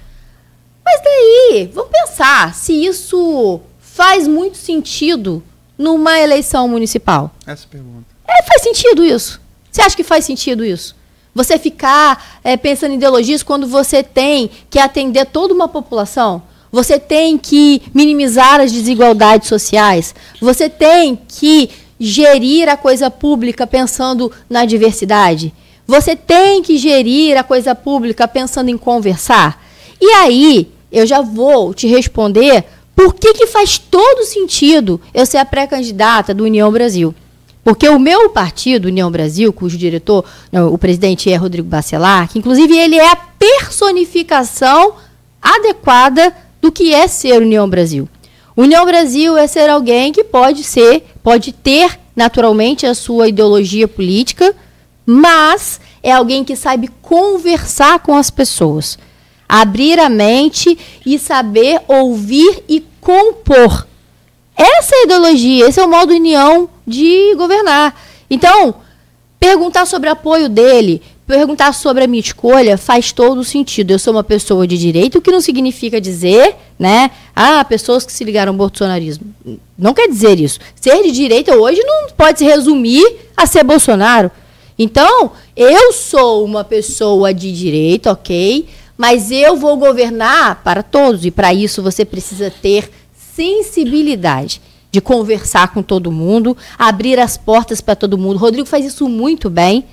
Mas daí, vamos pensar se isso faz muito sentido numa eleição municipal. Essa pergunta. Faz sentido isso? Você acha que faz sentido isso? Você ficar pensando em ideologias quando você tem que atender toda uma população? Você tem que minimizar as desigualdades sociais? Você tem que gerir a coisa pública pensando na diversidade? Você tem que gerir a coisa pública pensando em conversar? E aí, eu já vou te responder por que faz todo sentido eu ser a pré-candidata do União Brasil. Porque o meu partido, União Brasil, cujo diretor, o presidente é Rodrigo Bacelar, que inclusive ele é a personificação adequada do que é ser União Brasil. União Brasil é ser alguém que pode ter naturalmente a sua ideologia política, mas é alguém que sabe conversar com as pessoas, abrir a mente e saber ouvir e compor. Essa é a ideologia, esse é o modo União de governar. Então, perguntar sobre o apoio dele, perguntar sobre a minha escolha faz todo sentido. Eu sou uma pessoa de direita, o que não significa dizer, né, pessoas que se ligaram ao bolsonarismo. Não quer dizer isso. Ser de direita hoje não pode se resumir a ser Bolsonaro. Então, eu sou uma pessoa de direita, ok, mas eu vou governar para todos, e para isso você precisa ter sensibilidade de conversar com todo mundo, abrir as portas para todo mundo. Rodrigo faz isso muito bem,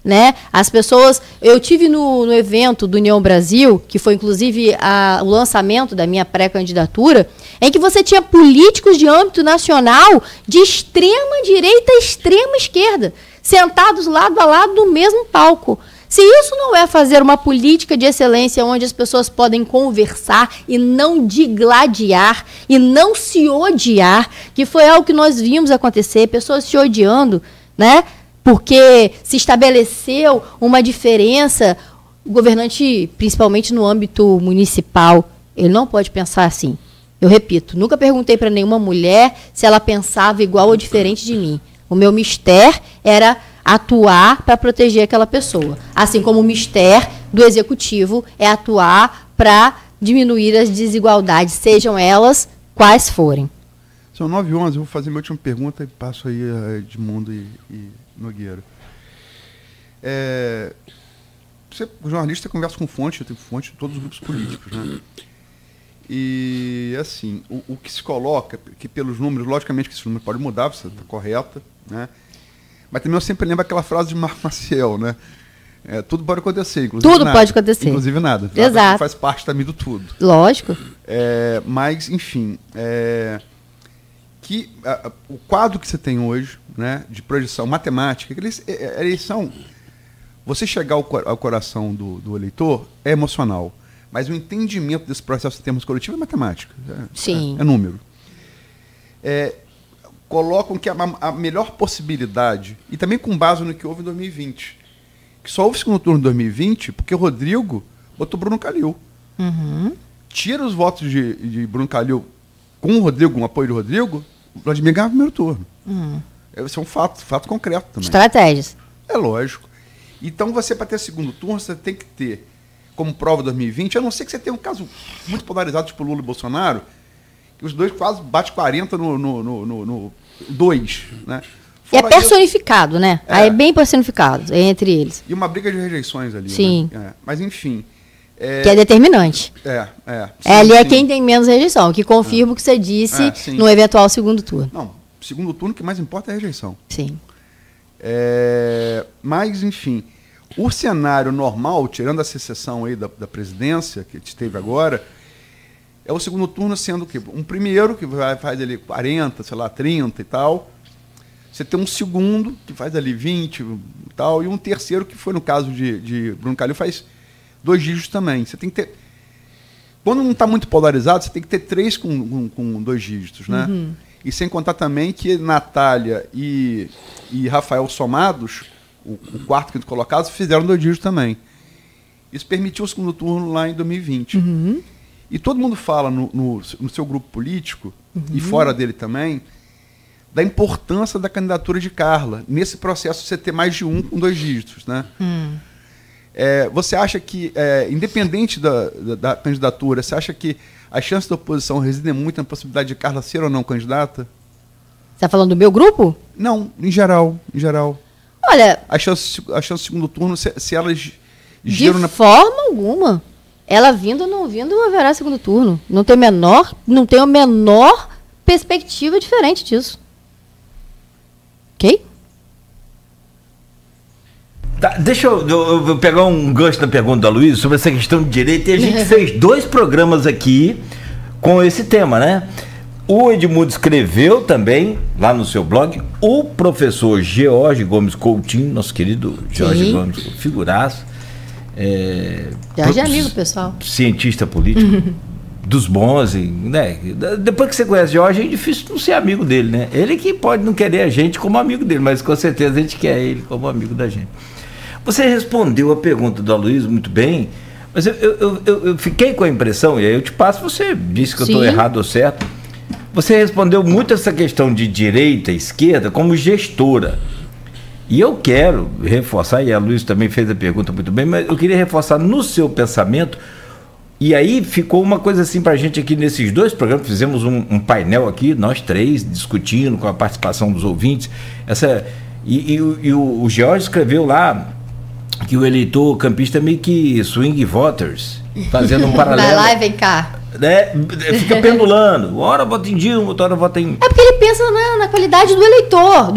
né? As pessoas... Eu tive no evento do União Brasil, que foi inclusive o lançamento da minha pré-candidatura, em que você tinha políticos de âmbito nacional de extrema direita e extrema esquerda, sentados lado a lado no mesmo palco. Se isso não é fazer uma política de excelência onde as pessoas podem conversar e não digladiar e não se odiar, que foi algo que nós vimos acontecer, pessoas se odiando, né? Porque se estabeleceu uma diferença, o governante, principalmente no âmbito municipal, ele não pode pensar assim. Eu repito, nunca perguntei para nenhuma mulher se ela pensava igual ou diferente de mim. O meu mistério era atuar para proteger aquela pessoa. Assim como o mistério do executivo é atuar para diminuir as desigualdades, sejam elas quais forem. São 9h11, eu vou fazer minha última pergunta e passo aí a Edmundo e Nogueira. jornalista conversa com fonte, eu tenho fonte de todos os grupos políticos, né? E, assim, o que se coloca, que pelos números, logicamente que esse número pode mudar, você está correta, né? Mas também eu sempre lembro aquela frase de Marco Maciel, né? Tudo pode acontecer, inclusive Tudo nada. pode acontecer. Inclusive nada. Exato. Faz parte também do tudo. Lógico. Mas, enfim, o quadro que você tem hoje, né, de projeção matemática, a eleição, você chegar ao coração do eleitor é emocional. Mas o entendimento desse processo em termos coletivos é matemática. Sim. É número. Colocam que a melhor possibilidade, e também com base no que houve em 2020, que só houve segundo turno em 2020 porque o Rodrigo botou Bruno Calil. Uhum. Tira os votos de Bruno Calil com o Rodrigo, com o apoio do Rodrigo, o Vladimir ganhava o primeiro turno. Isso é um fato concreto também. Estratégias. É lógico. Então, você, para ter segundo turno, você tem que ter como prova 2020, a não ser que você tenha um caso muito polarizado, tipo Lula e Bolsonaro, que os dois quase batem 40 no 2, né? E é personificado, né? Aí é bem personificado entre eles. E uma briga de rejeições ali. Sim. Né? Mas, enfim... Que é determinante. Ali é quem tem menos rejeição, que confirma o que você disse no eventual segundo turno. Não, segundo turno, o que mais importa é a rejeição. Sim. Mas, enfim... O cenário normal, tirando a secessão aí da presidência, que a gente teve agora, é o segundo turno sendo o quê? Um primeiro, que faz ali 40, sei lá, 30 e tal. Você tem um segundo, que faz ali 20 e tal. E um terceiro, que foi no caso de Bruno Calil, faz 2 dígitos também. Você tem que ter... Quando não está muito polarizado, você tem que ter 3 com 2 dígitos, né? Uhum. E sem contar também que Natália e Rafael somados... O quarto, quinto colocado, fizeram 2 dígitos também. Isso permitiu o segundo turno lá em 2020. Uhum. E todo mundo fala no seu grupo político, e fora dele também, da importância da candidatura de Carla, nesse processo de você ter mais de um com 2 dígitos. Né? Você acha que, independente da candidatura, você acha que as chances da oposição residem muito na possibilidade de Carla ser ou não candidata? Você está falando do meu grupo? Não, em geral. Olha, a chance do segundo turno, se elas giram forma alguma. Ela vindo ou não vindo, haverá segundo turno. Não tem a menor perspectiva diferente disso. Ok? Tá, deixa eu pegar um gancho na pergunta da Luísa sobre essa questão de direito. E a gente fez 2 programas aqui com esse tema, né? O Edmundo escreveu também, lá no seu blog, o professor George Gomes Coutinho, nosso querido George Gomes, figuraço. George é amigo, pessoal. Cientista político, dos bons. Né? Depois que você conhece George, é difícil não ser amigo dele, né? Ele que pode não querer a gente como amigo dele, mas com certeza a gente quer ele como amigo da gente. Você respondeu a pergunta do Aloysio muito bem, mas eu fiquei com a impressão, e aí eu te passo, você disse que eu estou errado ou certo. Você respondeu muito essa questão de direita e esquerda como gestora. E eu quero reforçar, e a Luísa também fez a pergunta muito bem, mas eu queria reforçar no seu pensamento, e aí ficou uma coisa assim para a gente aqui nesses 2 programas, fizemos um painel aqui, nós 3, discutindo com a participação dos ouvintes, o George escreveu lá que o eleitor campista é meio que swing voters, fazendo um paralelo. Vai lá e vem cá. Fica pendulando. Uma hora vota em Dilma, outra hora vota em... É porque ele pensa na qualidade do eleitor,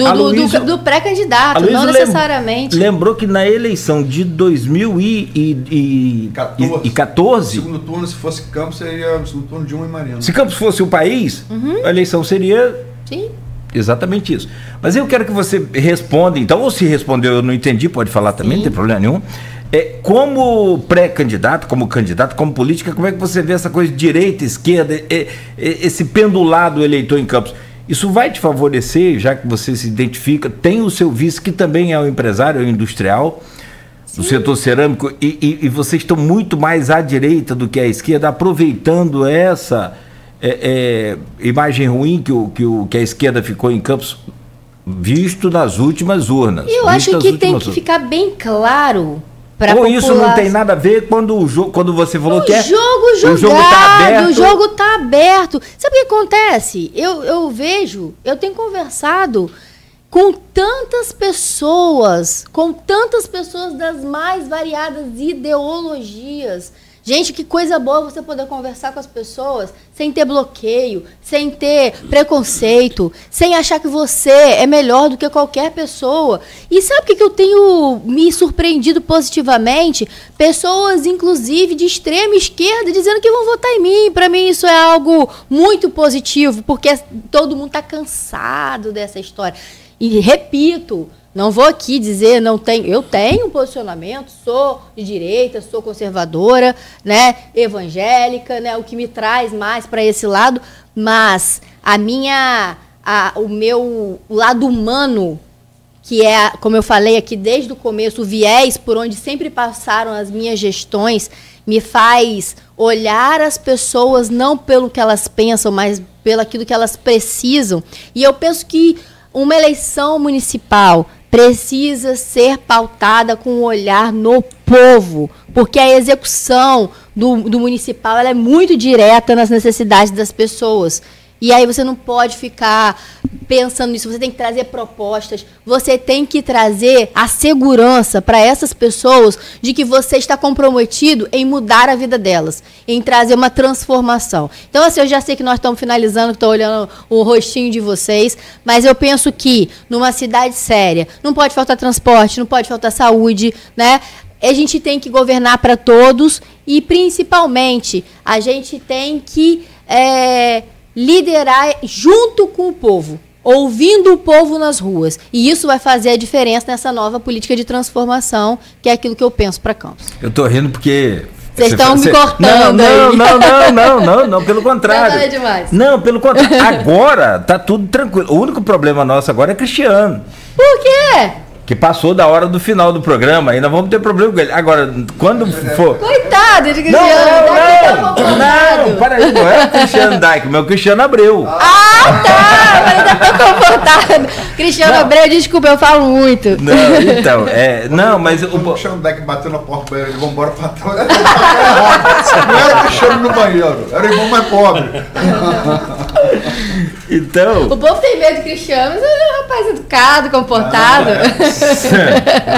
do pré-candidato, não necessariamente. Lembrou que na eleição de 2014... Segundo turno, se fosse Campos, seria o segundo turno de Dilma e Marina. Se Campos fosse o país, a eleição seria... Sim. Exatamente isso. Mas eu quero que você responda, então, ou se respondeu, eu não entendi, pode falar também, não tem problema nenhum. Como pré-candidato, como candidato, como política, como é que você vê essa coisa de direita, esquerda, esse pendulado eleitor em Campos? Isso vai te favorecer, já que você se identifica, tem o seu vice, que também é um empresário, é um industrial, do setor cerâmico, e vocês estão muito mais à direita do que à esquerda, aproveitando essa imagem ruim que a esquerda ficou em Campos, visto nas últimas urnas. Eu acho que tem que ficar bem claro... Ou isso não tem nada a ver quando você falou que o jogo está aberto. Sabe o que acontece? Eu tenho conversado com tantas pessoas das mais variadas ideologias. Gente, que coisa boa você poder conversar com as pessoas sem ter bloqueio, sem ter preconceito, sem achar que você é melhor do que qualquer pessoa. E sabe o que eu tenho me surpreendido positivamente? Pessoas, inclusive, de extrema esquerda, dizendo que vão votar em mim. Para mim, isso é algo muito positivo, porque todo mundo está cansado dessa história. E repito, não vou aqui dizer, eu tenho um posicionamento, sou de direita, sou conservadora, né, evangélica, né, o que me traz mais para esse lado, mas o meu lado humano, que é, como eu falei aqui desde o começo, o viés por onde sempre passaram as minhas gestões, me faz olhar as pessoas não pelo que elas pensam, mas pelo aquilo que elas precisam. E eu penso que uma eleição municipal precisa ser pautada com um olhar no povo, porque a execução do municipal ela é muito direta nas necessidades das pessoas. E aí você não pode ficar pensando nisso, você tem que trazer propostas, você tem que trazer a segurança para essas pessoas de que você está comprometido em mudar a vida delas, em trazer uma transformação. Então, assim, eu já sei que nós estamos finalizando, estou olhando o rostinho de vocês, mas eu penso que numa cidade séria não pode faltar transporte, não pode faltar saúde, né? A gente tem que governar para todos e, principalmente, a gente tem que liderar junto com o povo, ouvindo o povo nas ruas. E isso vai fazer a diferença nessa nova política de transformação, que é aquilo que eu penso para Campos. Eu tô rindo porque... Vocês estão me cortando aí. Não, pelo contrário. Não, é demais. Não, pelo contrário. Agora tá tudo tranquilo. O único problema nosso agora é Cristiano. Por quê? Que passou da hora do final do programa, ainda vamos ter problema com ele. Agora, quando for... Coitado de Cristiano. Não, para aí, não é o Cristiano Dijk, meu Cristiano Abreu. Ah, tá, mas ainda tô confortado. Cristiano Abreu, desculpa, eu falo muito. Não, então, não, mas... O Cristiano Dijk bateu na porta do banheiro, vamos embora pra trás. Não era o Cristiano no banheiro, era o irmão mais pobre. Então... O povo tem medo do Cristiano, mas ele é um rapaz educado, comportado.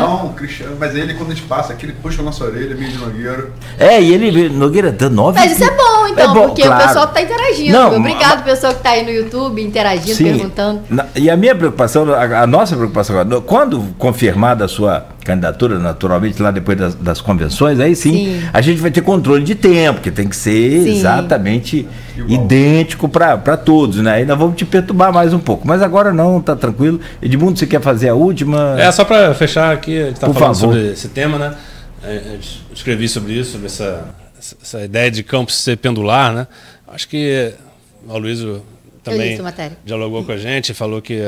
Não, Cristiano, mas ele quando a gente passa aqui, ele puxa a nossa orelha, meio de Nogueira. E ele, Nogueira, dando 9... Mas isso é bom, então, porque claro. O pessoal tá interagindo. Não, obrigado, pessoal que tá aí no YouTube, interagindo, sim, perguntando. E a minha preocupação, a nossa preocupação agora, quando confirmada a sua candidatura, naturalmente, lá depois das convenções, aí sim, a gente vai ter controle de tempo, que tem que ser exatamente idêntico para todos, né? Ainda vamos te perturbar mais um pouco, mas agora não, tá tranquilo. Edmundo, você quer fazer a última? Só para fechar aqui, a gente tá Por falando favor. sobre esse tema, né? Eu escrevi sobre isso, sobre essa ideia de Campos ser pendular, né? Acho que o Aloysio também dialogou com a gente, falou que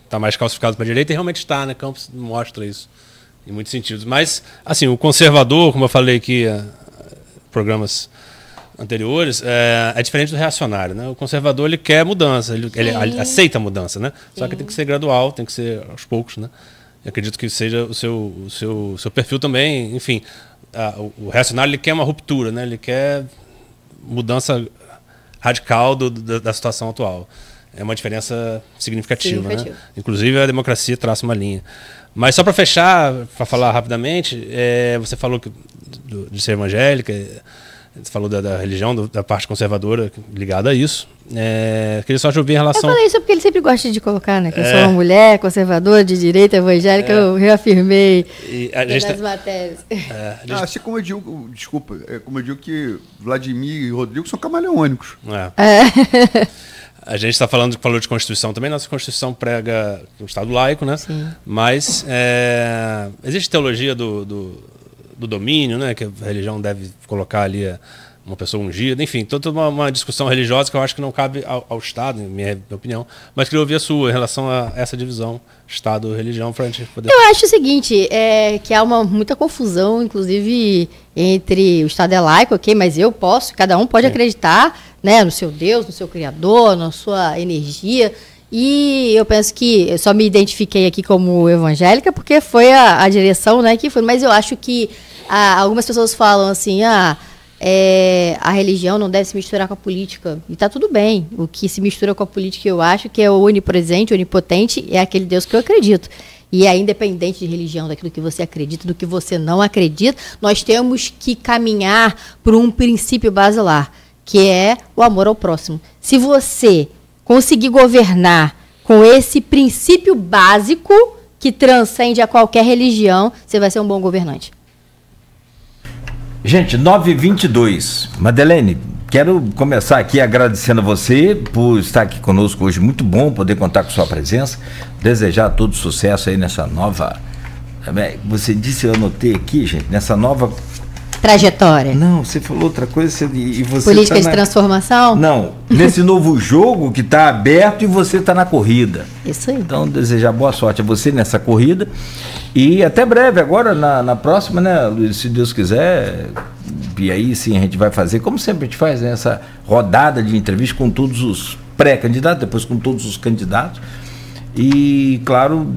está mais calcificado para a direita, e realmente está, né? Campos mostra isso em muitos sentidos. Mas, assim, o conservador, como eu falei aqui programas anteriores, é diferente do reacionário, né? O conservador, ele quer mudança, ele aceita a mudança, né? Só que tem que ser gradual, tem que ser aos poucos, né? Eu acredito que seja o seu perfil também, enfim. O reacionário, ele quer uma ruptura, né? Ele quer mudança radical da situação atual. É uma diferença significativa, né? Inclusive, a democracia traça uma linha. Mas só para fechar, para falar rapidamente, você falou de ser evangélica, você falou da religião, da parte conservadora ligada a isso. Queria só ouvir em relação... Eu falei isso porque ele sempre gosta de colocar, né? Que eu sou uma mulher conservadora, de direita, evangélica, eu reafirmei nas matérias. Assim como eu digo, desculpa, como eu digo que Vladimir e Rodrigo são camaleônicos. A gente falou de Constituição também, nossa Constituição prega um Estado laico, né? Sim. Mas existe teologia do domínio, né? Que a religião deve colocar ali uma pessoa ungida, enfim, toda uma discussão religiosa que eu acho que não cabe ao Estado, em minha opinião, mas queria ouvir a sua em relação a essa divisão Estado-religião para a gente poder... Eu acho o seguinte, que há muita confusão, inclusive, entre o Estado é laico, ok, mas cada um pode acreditar, né, no seu Deus, no seu Criador, na sua energia, e eu penso que eu só me identifiquei aqui como evangélica porque foi a direção, né, que foi, mas eu acho que algumas pessoas falam assim, a religião não deve se misturar com a política. E está tudo bem. O que se mistura com a política, eu acho que é o onipresente, onipotente, é aquele Deus que eu acredito. E é independente de religião, daquilo que você acredita, do que você não acredita, nós temos que caminhar por um princípio basilar, que é o amor ao próximo. Se você conseguir governar com esse princípio básico que transcende a qualquer religião, você vai ser um bom governante. Gente, 9h22. Madeleine, quero começar aqui agradecendo a você por estar aqui conosco hoje. Muito bom poder contar com sua presença. Desejar todo sucesso aí nessa nova... Você disse, eu anotei aqui, gente, nessa nova... Trajetória. Não, você falou outra coisa e você política de transformação? Não, nesse novo jogo que está aberto e você está na corrida. Isso aí. Então, desejar boa sorte a você nessa corrida e até breve, agora na próxima, né, Luiz, se Deus quiser, e aí sim a gente vai fazer, como sempre a gente faz, né, essa rodada de entrevista com todos os pré-candidatos, depois com todos os candidatos e, claro,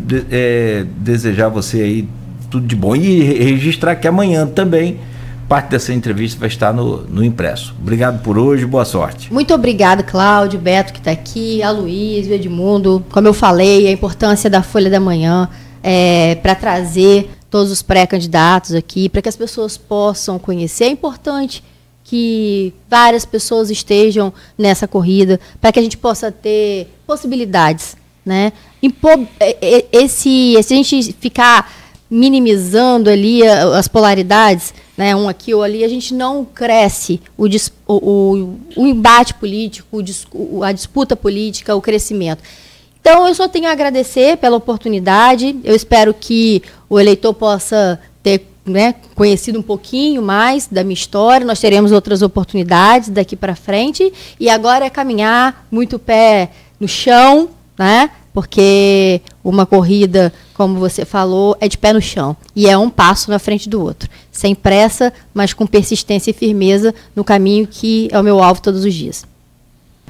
desejar a você aí tudo de bom e registrar que amanhã também parte dessa entrevista vai estar no impresso. Obrigado por hoje, boa sorte. Muito obrigado, Cláudio, Beto que está aqui, a Luiz, o Edmundo. Como eu falei, a importância da Folha da Manhã para trazer todos os pré-candidatos aqui, para que as pessoas possam conhecer. É importante que várias pessoas estejam nessa corrida, para que a gente possa ter possibilidades, né? Se a gente ficar minimizando ali as polaridades, né, um aqui ou ali, a gente não cresce o embate político, a disputa política, o crescimento. Então, eu só tenho a agradecer pela oportunidade. Eu espero que o eleitor possa ter, né, conhecido um pouquinho mais da minha história. Nós teremos outras oportunidades daqui para frente. E agora é caminhar muito pé no chão, né? Porque uma corrida, como você falou, é de pé no chão. E é um passo na frente do outro. Sem pressa, mas com persistência e firmeza no caminho que é o meu alvo todos os dias.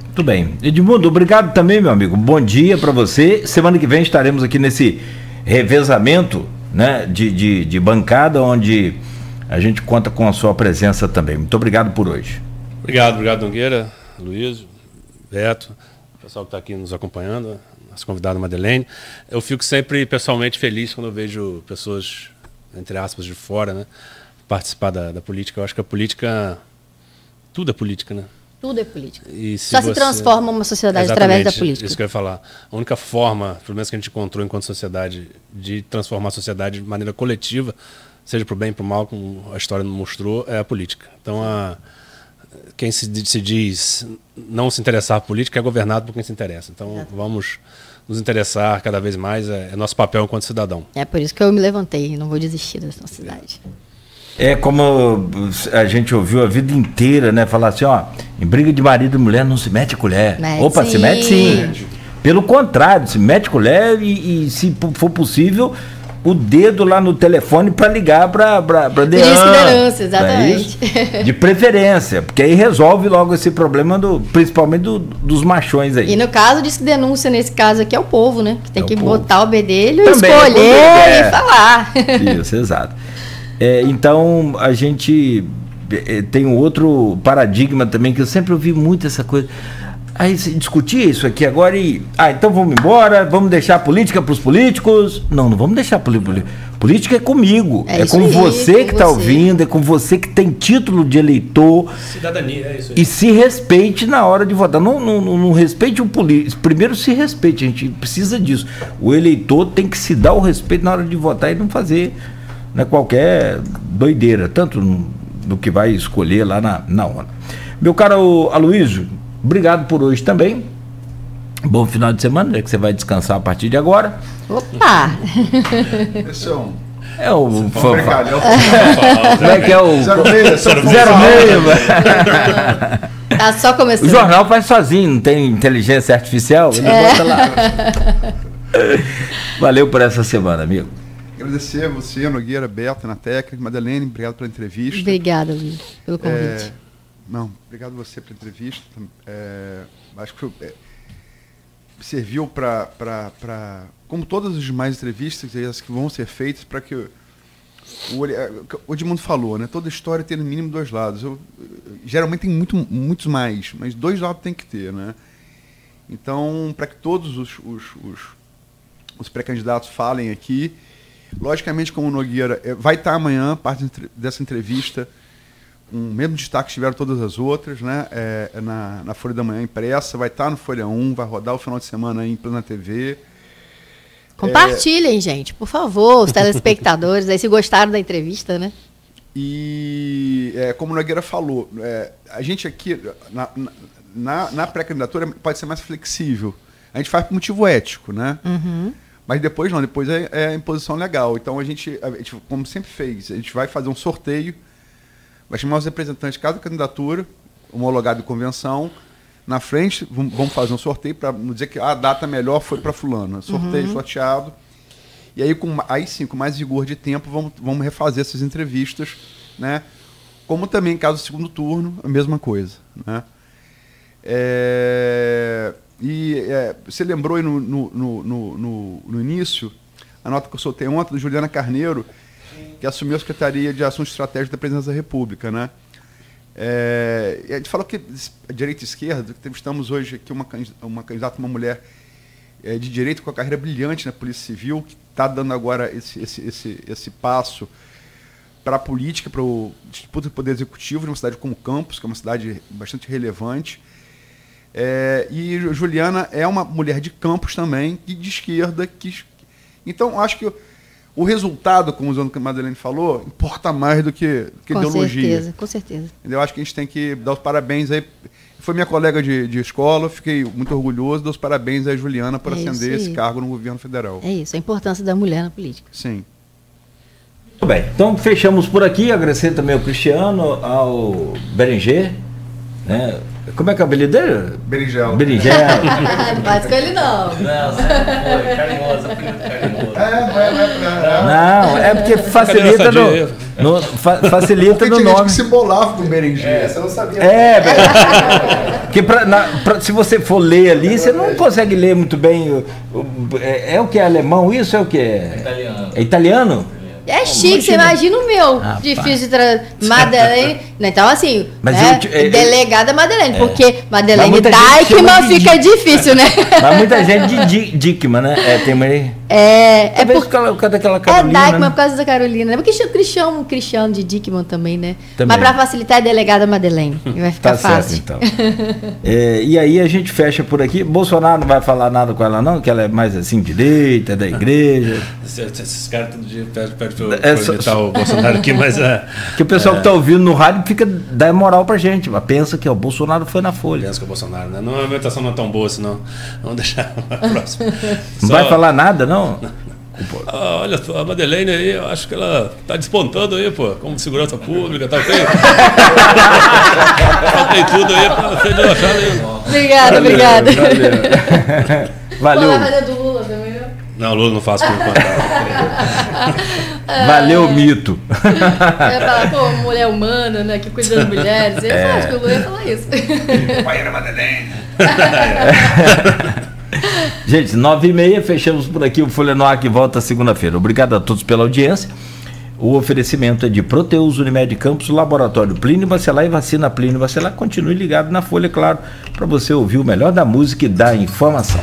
Muito bem. Edmundo, obrigado também, meu amigo. Bom dia para você. Semana que vem estaremos aqui nesse revezamento, né, de bancada, onde a gente conta com a sua presença também. Muito obrigado por hoje. Obrigado, Nogueira, Luiz, Beto, o pessoal que está aqui nos acompanhando, nossa convidada Madeleine. Eu fico sempre pessoalmente feliz quando eu vejo pessoas, entre aspas, de fora, né, participar da política. Eu acho que a política, tudo é política, né? Tudo é política. Só se transforma uma sociedade através da política. Isso que eu ia falar. A única forma, pelo menos que a gente encontrou enquanto sociedade, de transformar a sociedade de maneira coletiva, seja para o bem e para o mal, como a história nos mostrou, é a política. Então, quem se diz não se interessar por política é governado por quem se interessa. Então, vamos nos interessar cada vez mais, é nosso papel enquanto cidadão. É por isso que eu me levantei, não vou desistir dessa cidade. É como a gente ouviu a vida inteira, né? Falar assim, ó, em briga de marido e mulher não se mete colher. Opa, sim. Se mete sim. Pelo contrário, se mete colher e se for possível, o dedo lá no telefone para ligar para denúncia, exatamente. De preferência, porque aí resolve logo esse problema, principalmente dos machões aí. E no caso, diz que denúncia nesse caso aqui é o povo, né? Que tem que botar o bedelho, também escolher e falar. Isso, exato. Então, a gente tem um outro paradigma também, que eu sempre ouvi muito essa coisa. Aí se discutia isso aqui agora então vamos embora, vamos deixar a política para os políticos. Não vamos deixar a política. Política é comigo, é com você que está ouvindo, é com você que tem título de eleitor. Cidadania, é isso aí. E se respeite na hora de votar. Não respeite o político. Primeiro se respeite, a gente precisa disso. O eleitor tem que se dar o respeito na hora de votar e não fazer, né, qualquer doideira, tanto do que vai escolher lá na hora. Meu caro Aloysio, obrigado por hoje também. Bom final de semana, já que você vai descansar a partir de agora. Opa! Esse é um... É o fanfarrão. Como é que é o... 06. Tá só começando. O jornal faz sozinho, não tem inteligência artificial, ele bota lá. Valeu por essa semana, amigo. Agradecer a você, Nogueira, Beto, na técnica, Madeleine, obrigado pela entrevista. Obrigada, Luiz, pelo convite. Obrigado a você pela entrevista. Acho que serviu para, como todas as demais entrevistas, as que vão ser feitas, para que O Edmundo falou, né? Toda história tem no mínimo 2 lados. Geralmente tem muitos mais, mas 2 lados tem que ter, né? Então, para que todos os pré-candidatos falem aqui, logicamente, como o Nogueira vai estar amanhã, parte dessa entrevista, com o mesmo destaque que tiveram todas as outras, né? Na Folha da Manhã impressa, vai estar no Folha 1, vai rodar o final de semana aí em Plena TV. Compartilhem, gente, por favor, os telespectadores, aí se gostaram da entrevista, né? E, como o Nogueira falou, a gente aqui, na pré-candidatura, pode ser mais flexível. A gente faz por motivo ético, né? Uhum. Mas depois não, depois é a imposição legal. Então, a gente, como sempre fez, a gente vai fazer um sorteio, vai chamar os representantes de cada candidatura, homologado de convenção. Na frente, vamos fazer um sorteio para não dizer que a data melhor foi para fulano. Sorteio, sorteado. E aí, sim, com mais vigor de tempo, vamos refazer essas entrevistas, né? Como também, em caso do segundo turno, a mesma coisa, né? Você lembrou aí no início, a nota que eu soltei ontem, da Juliana Carneiro, que assumiu a Secretaria de Assuntos Estratégicos da Presidência da República, né? A gente falou que a direita e a esquerda, entrevistamos hoje aqui uma candidata, uma mulher de direito com a carreira brilhante na Polícia Civil, que está dando agora esse passo para a política, para o disputa do Poder Executivo, de uma cidade como Campos, que é uma cidade bastante relevante. E Juliana é uma mulher de Campos também, e de esquerda. Então, acho que o resultado, como o Madeleine falou, importa mais do que ideologia. Com certeza. Eu acho que a gente tem que dar os parabéns aí. Foi minha colega de escola, fiquei muito orgulhoso, dou os parabéns à Juliana por ascender esse cargo no governo federal. É isso, a importância da mulher na política. Sim. Muito bem, então fechamos por aqui, agradecer também ao Cristiano, ao Berenger, né? Como é que é o apelido dele? Berinjela. Não faz com ele, não. Não, sempre foi carinhoso, apelido carinhoso. Não, é porque facilita facilita no nome. Que se bolava com Berenger. Você não sabia. Porque se você for ler ali, você não consegue ler muito bem. É o que é alemão isso? É o que é? Italiano. É italiano? É chique, você imagina o meu. Difícil de trazer. Madeleine. Então, assim, mas delegada Madeleine, porque Madeleine Deichmann fica difícil, né? Mas muita gente de Dickmann, né? Por causa daquela Carolina. É Deichmann, por causa da Carolina. Porque Cristiano de Dickmann também, né? Também. Mas para facilitar, é delegada Madeleine. Vai ficar fácil. Certo, então. E aí a gente fecha por aqui. Bolsonaro não vai falar nada com ela, não? Que ela é mais assim, direita, da igreja. Esses caras todo dia pedem para imitar o Bolsonaro aqui, mas que o pessoal que está ouvindo no rádio fica dá moral pra gente, mas pensa que o Bolsonaro foi na Folha. Pensa que o Bolsonaro, né? Não, a imitação não é tão boa, senão vamos deixar a próxima. Não vai falar nada, não? Olha só, a Madeleine aí, eu acho que ela tá despontando aí, pô, como segurança pública, tá ok? Tem tudo aí pra você achar aí. Obrigada. Valeu. Do Lula também. Não, Lula não faço por enquanto. Valeu, mito. Eu ia falar, pô, mulher humana, né, que cuida das mulheres. Eu acho que o Lula ia falar isso. Companheira Madeleine. Gente, 9h30, fechamos por aqui o Folha no Ar, que volta segunda-feira. Obrigado a todos pela audiência. O oferecimento é de Proteus Unimed Campos, Laboratório Plínio Bacelar e Vacina Plínio Bacelar. Continue ligado na Folha, claro, para você ouvir o melhor da música e da informação.